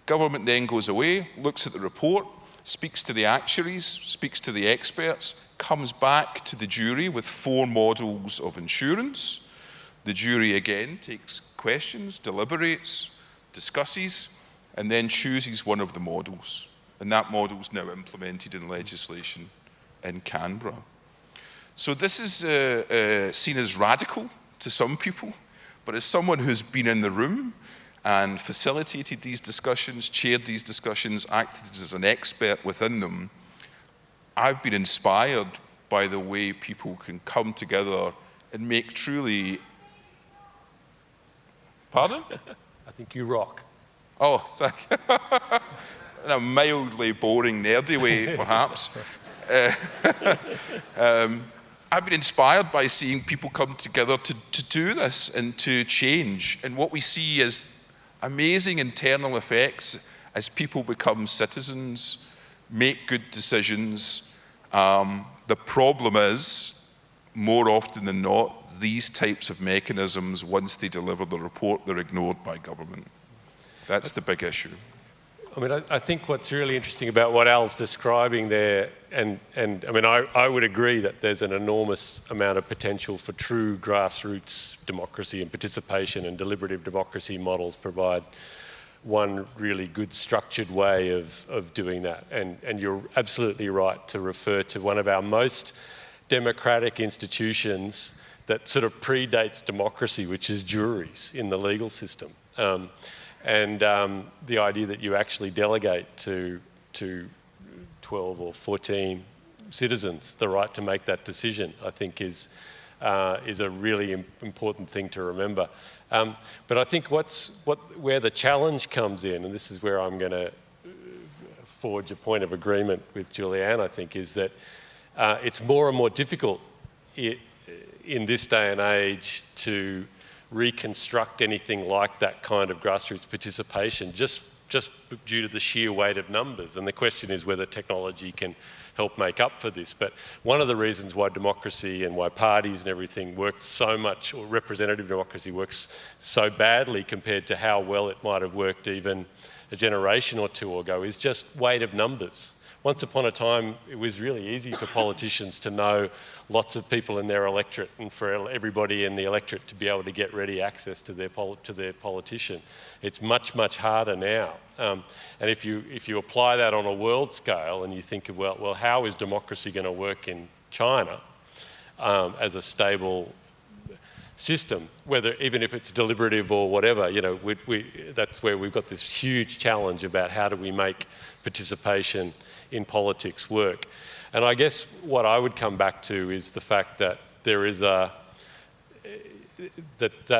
Speaker 5: Government then goes away, looks at the report, speaks to the actuaries, speaks to the experts, comes back to the jury with 4 models of insurance. The jury again takes questions, deliberates, discusses, and then chooses one of the models. And that model is now implemented in legislation in Canberra. So this is seen as radical to some people, but as someone who's been in the room and facilitated these discussions, chaired these discussions, acted as an expert within them, I've been inspired by the way people can come together and make truly... Pardon?
Speaker 7: I think you rock.
Speaker 5: Oh, in a mildly boring, nerdy way, perhaps. I've been inspired by seeing people come together to do this and to change. And what we see is amazing internal effects as people become citizens, make good decisions. The problem is, more often than not, these types of mechanisms, once they deliver the report, they're ignored by government. That's the big issue.
Speaker 7: I mean, I think what's really interesting about what Al's describing there, and I mean, I would agree that there's an enormous amount of potential for true grassroots democracy and participation, and deliberative democracy models provide one really good structured way of doing that. And you're absolutely right to refer to one of our most democratic institutions that sort of predates democracy, which is juries in the legal system. And the idea that you actually delegate to 12 or 14 citizens the right to make that decision, I think is a really important thing to remember. But I think where the challenge comes in, and this is where I'm going to forge a point of agreement with Julianne, I think, is that it's more and more difficult in this day and age to reconstruct anything like that kind of grassroots participation just due to the sheer weight of numbers. And the question is whether technology can help make up for this. But one of the reasons why democracy and why parties and everything works so much, or representative democracy works so badly compared to how well it might have worked even a generation or two ago, is just weight of numbers. Once upon a time, it was really easy for politicians to know lots of people in their electorate, and for everybody in the electorate to be able to get ready access to their politician. It's much, much harder now. And if you apply that on a world scale and you think of, well, how is democracy going to work in China as a stable system, even if it's deliberative or whatever, you know, that's where we've got this huge challenge about how do we make participation in politics work. And I guess what I would come back to is the fact that there is that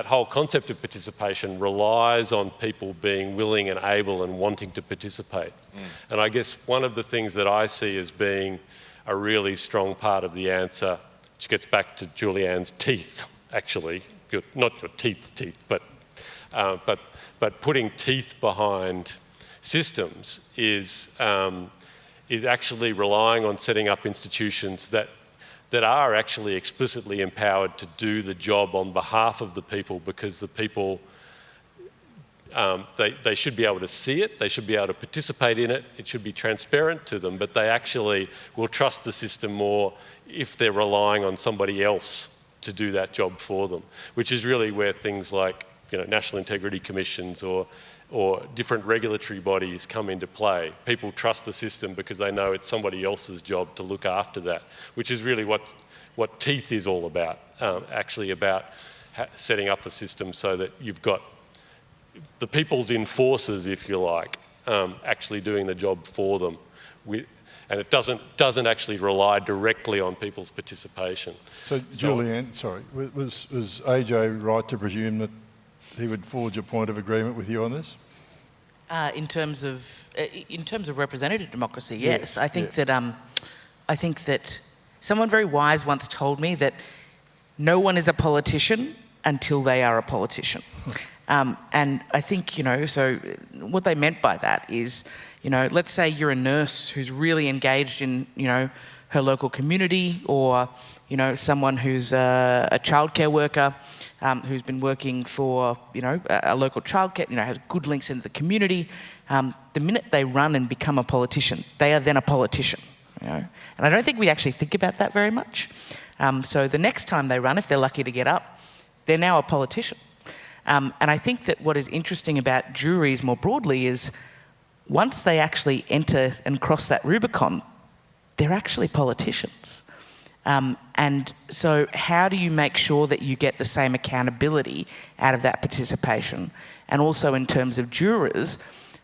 Speaker 7: whole concept of participation relies on people being willing and able and wanting to participate. And I guess one of the things that I see as being a really strong part of the answer, which gets back to Julianne's teeth, actually, not your teeth, but putting teeth behind systems is actually relying on setting up institutions that are actually explicitly empowered to do the job on behalf of the people, because the people, they should be able to see it, they should be able to participate in it, it should be transparent to them, but they actually will trust the system more if they're relying on somebody else to do that job for them, which is really where things like, you know, national integrity commissions or different regulatory bodies come into play. People trust the system because they know it's somebody else's job to look after that, which is really what teeth is all about, actually about setting up a system so that you've got the people's enforcers, if you like, actually doing the job for them. And it doesn't actually rely directly on people's participation.
Speaker 3: So Julianne, sorry, was AJ right to presume that he would forge a point of agreement with you on this?
Speaker 6: In terms of representative democracy, yes. I think that someone very wise once told me that no one is a politician until they are a politician. And I think, so what they meant by that is, let's say you're a nurse who's really engaged in, her local community, or, someone who's a childcare worker who's been working for, a local childcare, has good links into the community. The minute they run and become a politician, they are then a politician. And I don't think we actually think about that very much. So the next time they run, if they're lucky to get up, they're now a politician. And I think that what is interesting about juries more broadly is once they actually enter and cross that Rubicon, they're actually politicians. And so how do you make sure that you get the same accountability out of that participation? And also in terms of jurors,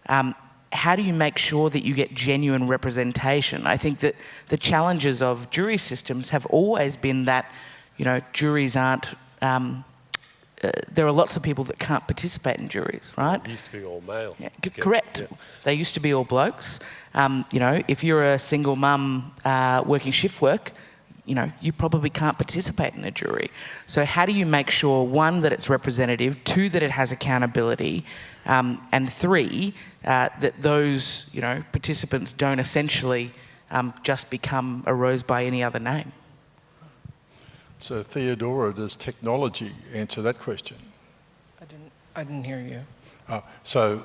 Speaker 6: how do you make sure that you get genuine representation? I think that the challenges of jury systems have always been that, juries aren't... there are lots of people that can't participate in juries, right?
Speaker 7: It used to be all male.
Speaker 6: Yeah, correct. Yeah. They used to be all blokes. If you're a single mum working shift work, you probably can't participate in a jury. So how do you make sure, one, that it's representative, two, that it has accountability, and three, that those, participants don't essentially just become a rose by any other name?
Speaker 3: So Theodora, does technology answer that question?
Speaker 4: I didn't hear you.
Speaker 3: So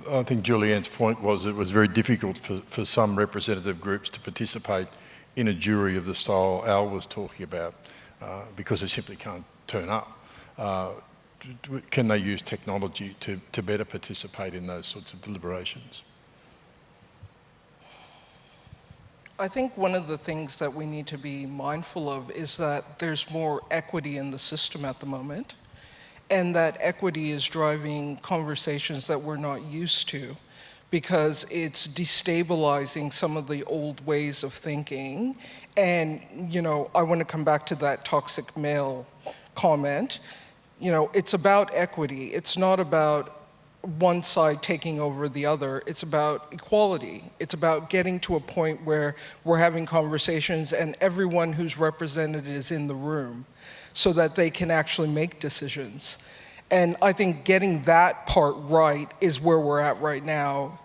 Speaker 3: I think Julianne's point was it was very difficult for some representative groups to participate in a jury of the style Al was talking about because they simply can't turn up. Can they use technology to better participate in those sorts of deliberations?
Speaker 4: I think one of the things that we need to be mindful of is that there's more equity in the system at the moment, and that equity is driving conversations that we're not used to because it's destabilizing some of the old ways of thinking. And, I want to come back to that toxic male comment. It's about equity. It's not about one side taking over the other. It's about equality. It's about getting to a point where we're having conversations and everyone who's represented is in the room so that they can actually make decisions. And I think getting that part right is where we're at right now.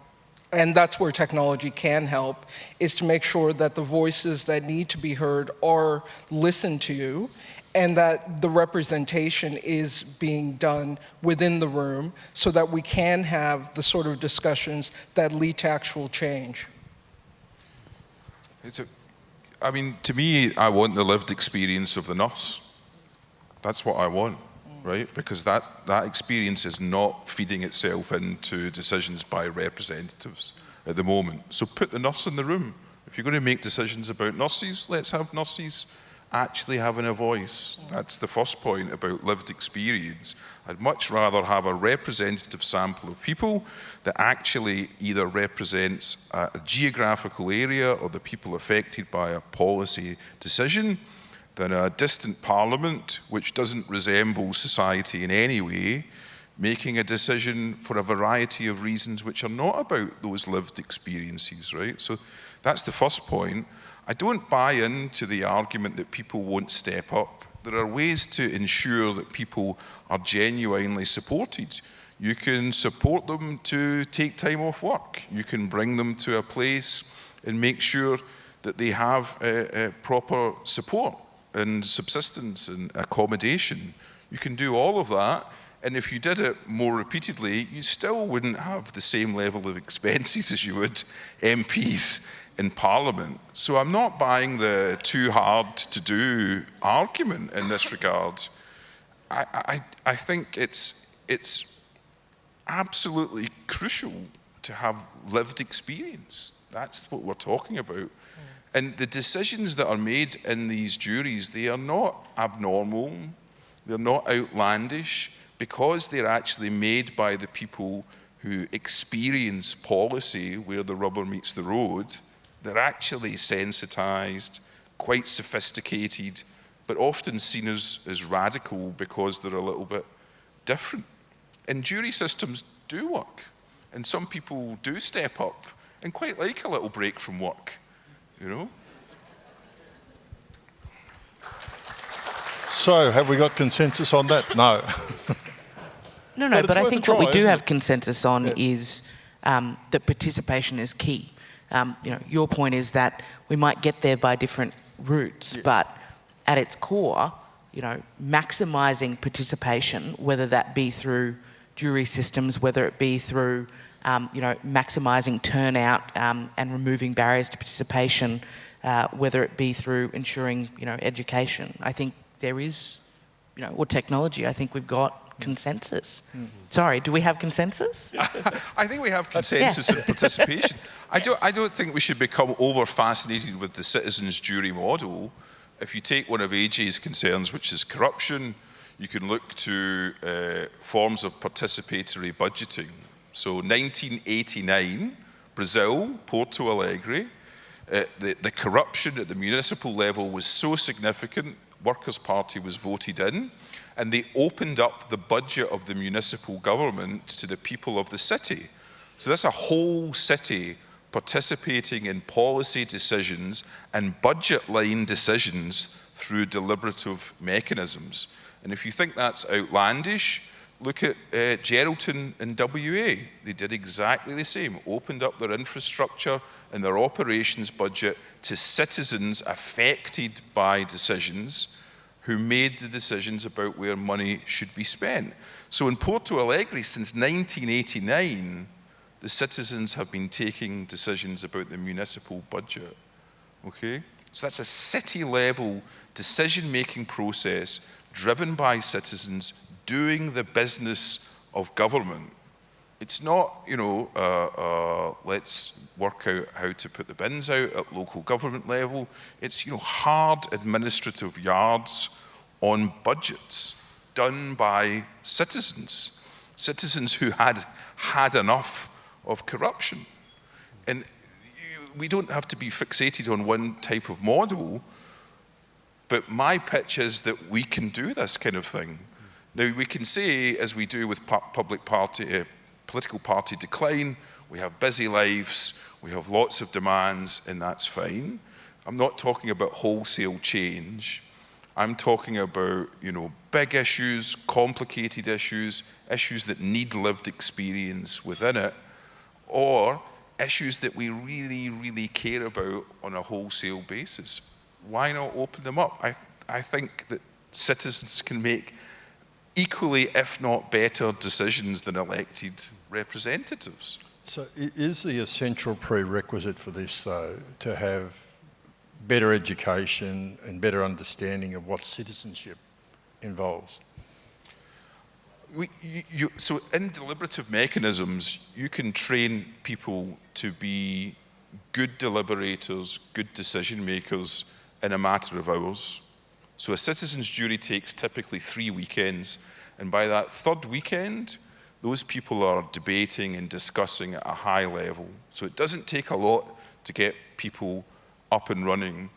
Speaker 4: And that's where technology can help, is to make sure that the voices that need to be heard are listened to, and that the representation is being done within the room so that we can have the sort of discussions that lead to actual change.
Speaker 5: To me, I want the lived experience of the nurse. That's what I want, right? Because that experience is not feeding itself into decisions by representatives at the moment. So put the nurse in the room. If you're going to make decisions about nurses, let's have nurses actually having a voice. That's the first point about lived experience. I'd much rather have a representative sample of people that actually either represents a geographical area or the people affected by a policy decision than a distant parliament which doesn't resemble society in any way, making a decision for a variety of reasons which are not about those lived experiences, right? So that's the first point. I don't buy into the argument that people won't step up. There are ways to ensure that people are genuinely supported. You can support them to take time off work. You can bring them to a place and make sure that they have proper support and subsistence and accommodation. You can do all of that, and if you did it more repeatedly, you still wouldn't have the same level of expenses as you would MPs in Parliament. So I'm not buying the too hard to do argument in this regard. I think it's absolutely crucial to have lived experience. That's what we're talking about. And the decisions that are made in these juries, they are not abnormal, they're not outlandish, because they're actually made by the people who experience policy where the rubber meets the road. They're actually sensitized, quite sophisticated, but often seen as radical because they're a little bit different. And jury systems do work. And some people do step up and quite like a little break from work,
Speaker 3: So, have we got consensus on that? No.
Speaker 6: No, but I think what we do have consensus on
Speaker 10: Yeah.
Speaker 6: is that participation is key. Your point is that we might get there by different routes, but at its core, maximising participation, whether that be through jury systems, whether it be through, maximising turnout and removing barriers to participation, whether it be through ensuring, education. I think there is, or technology, I think we've got consensus. Mm-hmm. Sorry, do we have consensus?
Speaker 5: I think we have consensus in participation. I don't think we should become over-fascinated with the citizens' jury model. If you take one of AJ's concerns, which is corruption, you can look to forms of participatory budgeting. So 1989, Brazil, Porto Alegre, the corruption at the municipal level was so significant, Workers' Party was voted in, and they opened up the budget of the municipal government to the people of the city. So that's a whole city participating in policy decisions and budget line decisions through deliberative mechanisms. And if you think that's outlandish, look at Geraldton in WA. They did exactly the same, opened up their infrastructure and their operations budget to citizens affected by decisions who made the decisions about where money should be spent. So in Porto Alegre, since 1989, the citizens have been taking decisions about the municipal budget, okay? So that's a city-level decision-making process driven by citizens doing the business of government. It's not, let's work out how to put the bins out at local government level. It's, hard administrative yards on budgets done by citizens who had enough of corruption. And we don't have to be fixated on one type of model, but my pitch is that we can do this kind of thing. Now, we can say, as we do with political party decline, we have busy lives, we have lots of demands, and that's fine. I'm not talking about wholesale change. I'm talking about, big issues, complicated issues, issues that need lived experience within it, or issues that we really, really care about on a wholesale basis. Why not open them up? I think that citizens can make equally, if not better, decisions than elected representatives.
Speaker 3: So is the essential prerequisite for this, though, to have better education and better understanding of what citizenship involves?
Speaker 5: So in deliberative mechanisms, you can train people to be good deliberators, good decision makers in a matter of hours. So a citizens' jury takes typically 3 weekends, and by that third weekend, those people are debating and discussing at a high level. So it doesn't take a lot to get people up and running.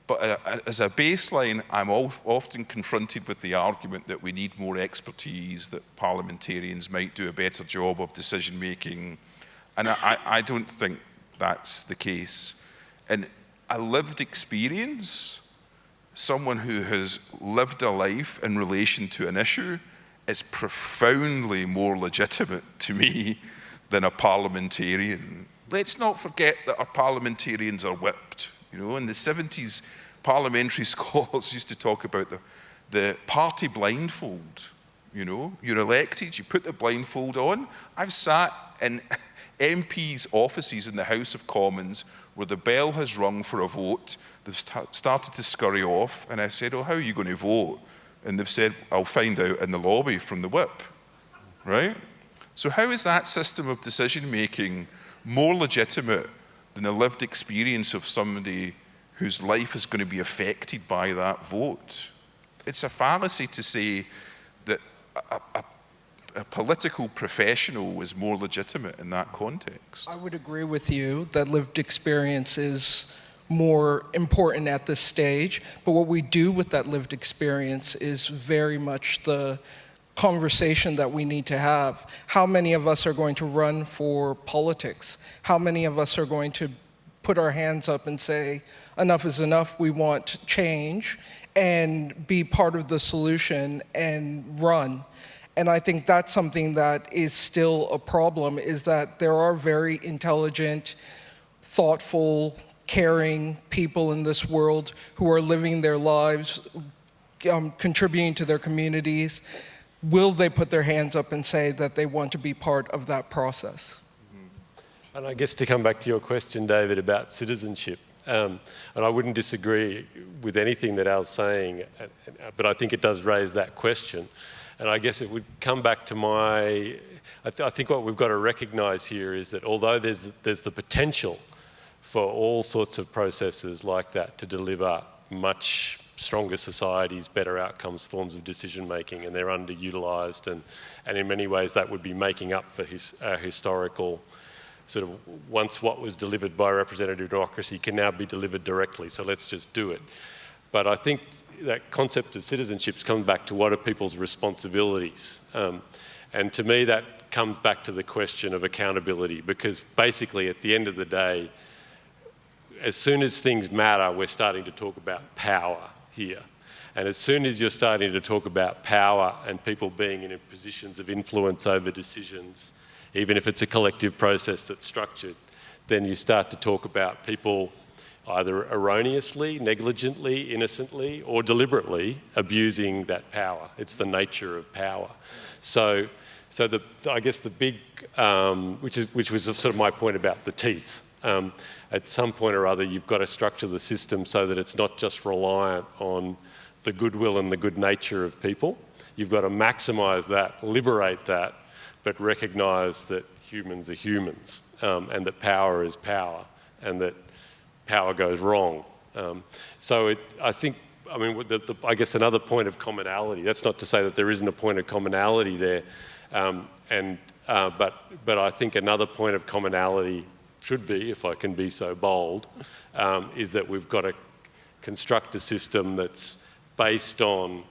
Speaker 5: But as a baseline, I'm often confronted with the argument that we need more expertise, that parliamentarians might do a better job of decision making. And I don't think that's the case. And a lived experience, someone who has lived a life in relation to an issue, is profoundly more legitimate to me than a parliamentarian. Let's not forget that our parliamentarians are whipped. In the 70s, parliamentary scholars used to talk about the party blindfold. You're elected, you put the blindfold on. I've sat in MPs' offices in the House of Commons where the bell has rung for a vote. They've started to scurry off, and I said, how are you going to vote? And they've said, I'll find out in the lobby from the whip, right? So how is that system of decision-making more legitimate than the lived experience of somebody whose life is going to be affected by that vote? It's a fallacy to say that a political professional is more legitimate in that context.
Speaker 4: I would agree with you that lived experience is more important at this stage, but what we do with that lived experience is very much the conversation that we need to have. How many of us are going to run for politics? How many of us are going to put our hands up and say, enough is enough, we want change, and be part of the solution and run? And I think that's something that is still a problem, is that there are very intelligent, thoughtful, caring people in this world who are living their lives, contributing to their communities. Will they put their hands up and say that they want to be part of that process?
Speaker 7: And I guess to come back to your question, David, about citizenship, and I wouldn't disagree with anything that Al's saying, but I think it does raise that question. And I guess it would come back to I think what we've got to recognise here is that although there's the potential for all sorts of processes like that to deliver much stronger societies, better outcomes, forms of decision making, and they're underutilised, and in many ways that would be making up for our historical sort of, once what was delivered by representative democracy can now be delivered directly, so let's just do it. But I think that concept of citizenship comes back to what are people's responsibilities. And to me that comes back to the question of accountability, because basically at the end of the day, as soon as things matter, we're starting to talk about power here. And as soon as you're starting to talk about power and people being in positions of influence over decisions, even if it's a collective process that's structured, then you start to talk about people either erroneously, negligently, innocently, or deliberately abusing that power. It's the nature of power. So I guess the big, which was sort of my point about the teeth. At some point or other, you've got to structure the system so that it's not just reliant on the goodwill and the good nature of people. You've got to maximise that, liberate that, but recognise that humans are humans, and that power is power, and that power goes wrong. I think, I guess another point of commonality, that's not to say that there isn't a point of commonality there, but I think another point of commonality should be, if I can be so bold, is that we've got to construct a system that's based on,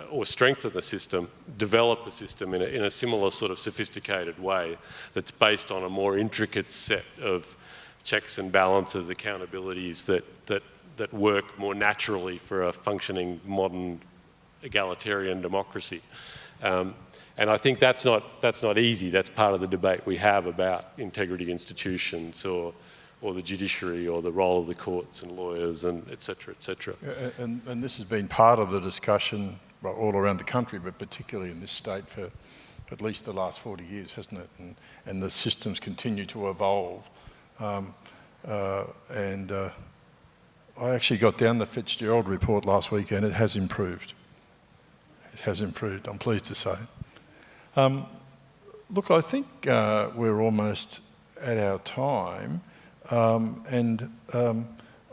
Speaker 7: or strengthen the system, develop a system in a similar sort of sophisticated way that's based on a more intricate set of checks and balances, accountabilities that work more naturally for a functioning modern egalitarian democracy. And I think that's not easy. That's part of the debate we have about integrity institutions or the judiciary or the role of the courts and lawyers and et cetera, et cetera.
Speaker 3: And this has been part of the discussion all around the country, but particularly in this state for at least the last 40 years, hasn't it? And the systems continue to evolve. I actually got down the Fitzgerald report last week, and it has improved. It has improved, I'm pleased to say. Look, I think we're almost at our time,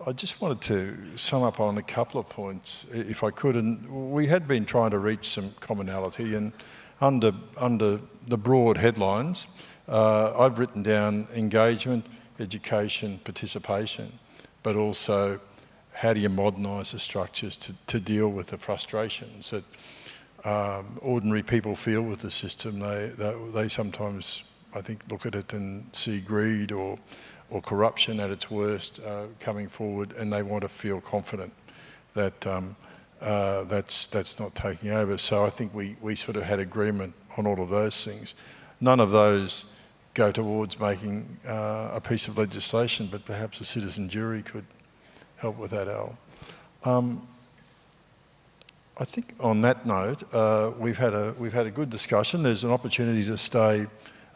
Speaker 3: I just wanted to sum up on a couple of points, if I could. And we had been trying to reach some commonality, and under the broad headlines, I've written down engagement, education, participation, but also how do you modernise the structures to deal with the frustrations that ordinary people feel with the system. They sometimes, I think, look at it and see greed or corruption at its worst coming forward, and they want to feel confident that that's not taking over. So I think we sort of had agreement on all of those things. None of those go towards making a piece of legislation, but perhaps a citizen jury could help with that, Al. I think on that note, we've had a good discussion. There's an opportunity to stay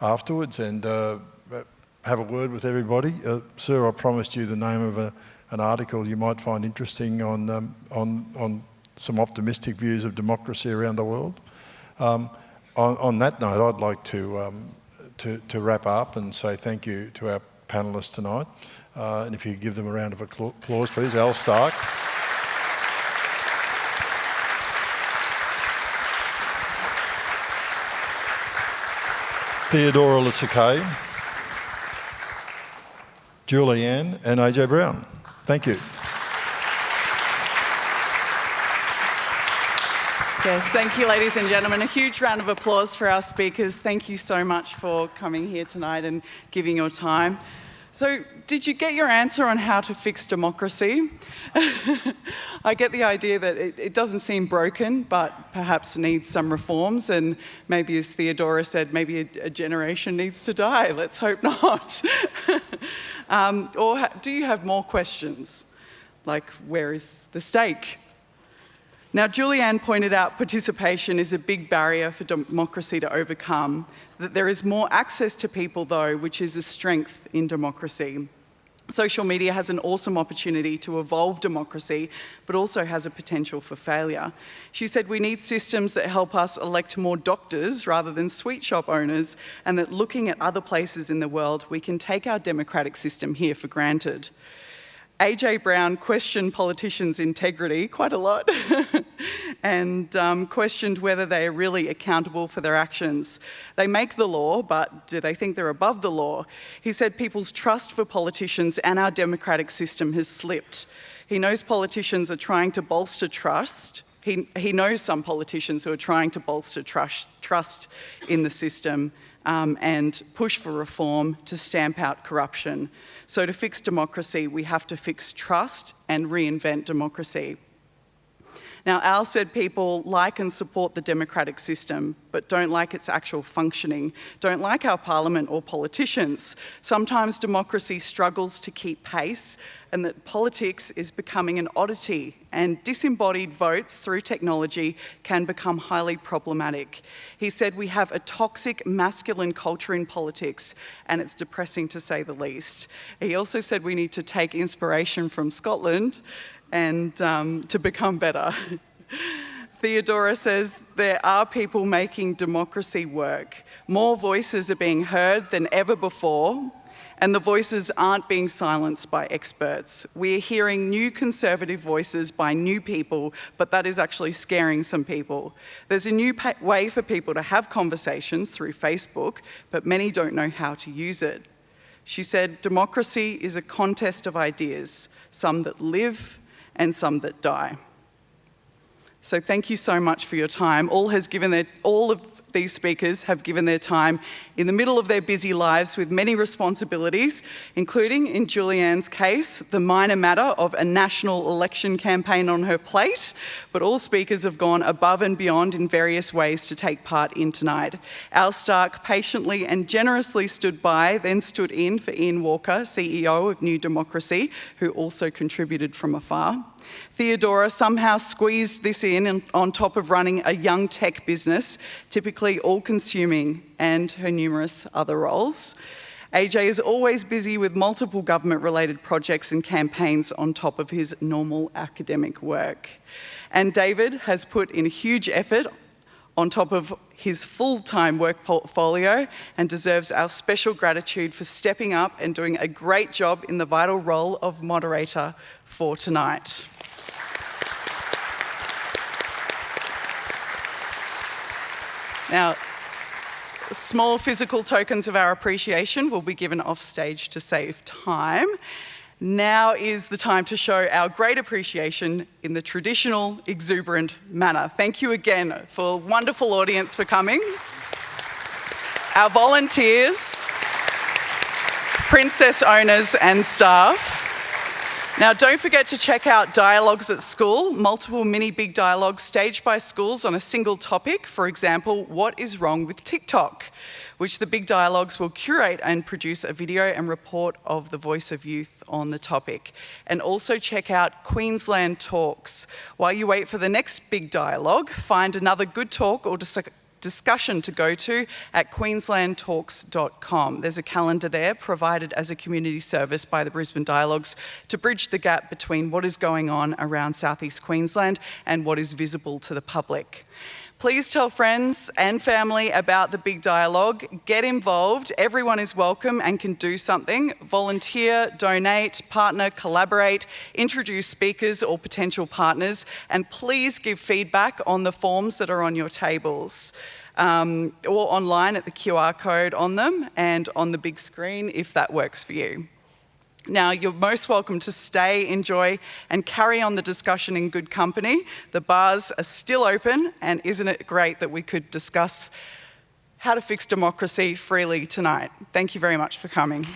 Speaker 3: afterwards and have a word with everybody. Sir, I promised you the name of an article you might find interesting on some optimistic views of democracy around the world. On that note, I'd like to wrap up and say thank you to our panellists tonight. And if you could give them a round of applause, please. Al Stark. Theodora Lisakay, Julianne and AJ Brown. Thank you.
Speaker 1: Yes, thank you, ladies and gentlemen. A huge round of applause for our speakers. Thank you so much for coming here tonight and giving your time. So, did you get your answer on how to fix democracy? I get the idea that it doesn't seem broken, but perhaps needs some reforms, and maybe, as Theodora said, maybe a generation needs to die. Let's hope not. Or do you have more questions? Like, where is the stake? Now, Julianne pointed out participation is a big barrier for democracy to overcome, that there is more access to people, though, which is a strength in democracy. Social media has an awesome opportunity to evolve democracy, but also has a potential for failure. She said we need systems that help us elect more doctors rather than sweet shop owners, and that looking at other places in the world, we can take our democratic system here for granted. AJ Brown questioned politicians' integrity quite a lot and questioned whether they are really accountable for their actions. They make the law, but do they think they're above the law? He said people's trust for politicians and our democratic system has slipped. He knows politicians are trying to bolster trust. He knows some politicians who are trying to bolster trust in the system and push for reform to stamp out corruption. So to fix democracy, we have to fix trust and reinvent democracy. Now, Al said people like and support the democratic system, but don't like its actual functioning, don't like our parliament or politicians. Sometimes democracy struggles to keep pace, and that politics is becoming an oddity, and disembodied votes through technology can become highly problematic. He said we have a toxic masculine culture in politics, and it's depressing to say the least. He also said we need to take inspiration from Scotland and to become better. Theodora says there are people making democracy work. More voices are being heard than ever before, and the voices aren't being silenced by experts. We're hearing new conservative voices by new people, but that is actually scaring some people. There's a new way for people to have conversations through Facebook, but many don't know how to use it. She said, democracy is a contest of ideas, some that live and some that die. So thank you so much for your time. All of these speakers have given their time in the middle of their busy lives with many responsibilities, including, in Julianne's case, the minor matter of a national election campaign on her plate, but all speakers have gone above and beyond in various ways to take part in tonight. Al Stark patiently and generously stood by, then stood in for Ian Walker, CEO of newDemocracy, who also contributed from afar. Theodora somehow squeezed this in on top of running a young tech business, typically all-consuming, and her numerous other roles. AJ is always busy with multiple government-related projects and campaigns on top of his normal academic work. And David has put in a huge effort on top of his full-time work portfolio and deserves our special gratitude for stepping up and doing a great job in the vital role of moderator for tonight. Now, small physical tokens of our appreciation will be given off stage to save time. Now is the time to show our great appreciation in the traditional, exuberant manner. Thank you again for a wonderful audience for coming. Our volunteers, princess owners and staff. Now, don't forget to check out Dialogues at School, multiple mini big dialogues staged by schools on a single topic. For example, what is wrong with TikTok? Which the big dialogues will curate and produce a video and report of the voice of youth on the topic. And also check out Queensland Talks. While you wait for the next big dialogue, find another good talk or discussion to go to at queenslandtalks.com. There's a calendar there provided as a community service by the Brisbane Dialogues to bridge the gap between what is going on around southeast Queensland and what is visible to the public. Please tell friends and family about the big dialogue. Get involved. Everyone is welcome and can do something. Volunteer, donate, partner, collaborate, introduce speakers or potential partners, and please give feedback on the forms that are on your tables or online at the QR code on them and on the big screen if that works for you. Now, you're most welcome to stay, enjoy, and carry on the discussion in good company. The bars are still open, and isn't it great that we could discuss how to fix democracy freely tonight? Thank you very much for coming.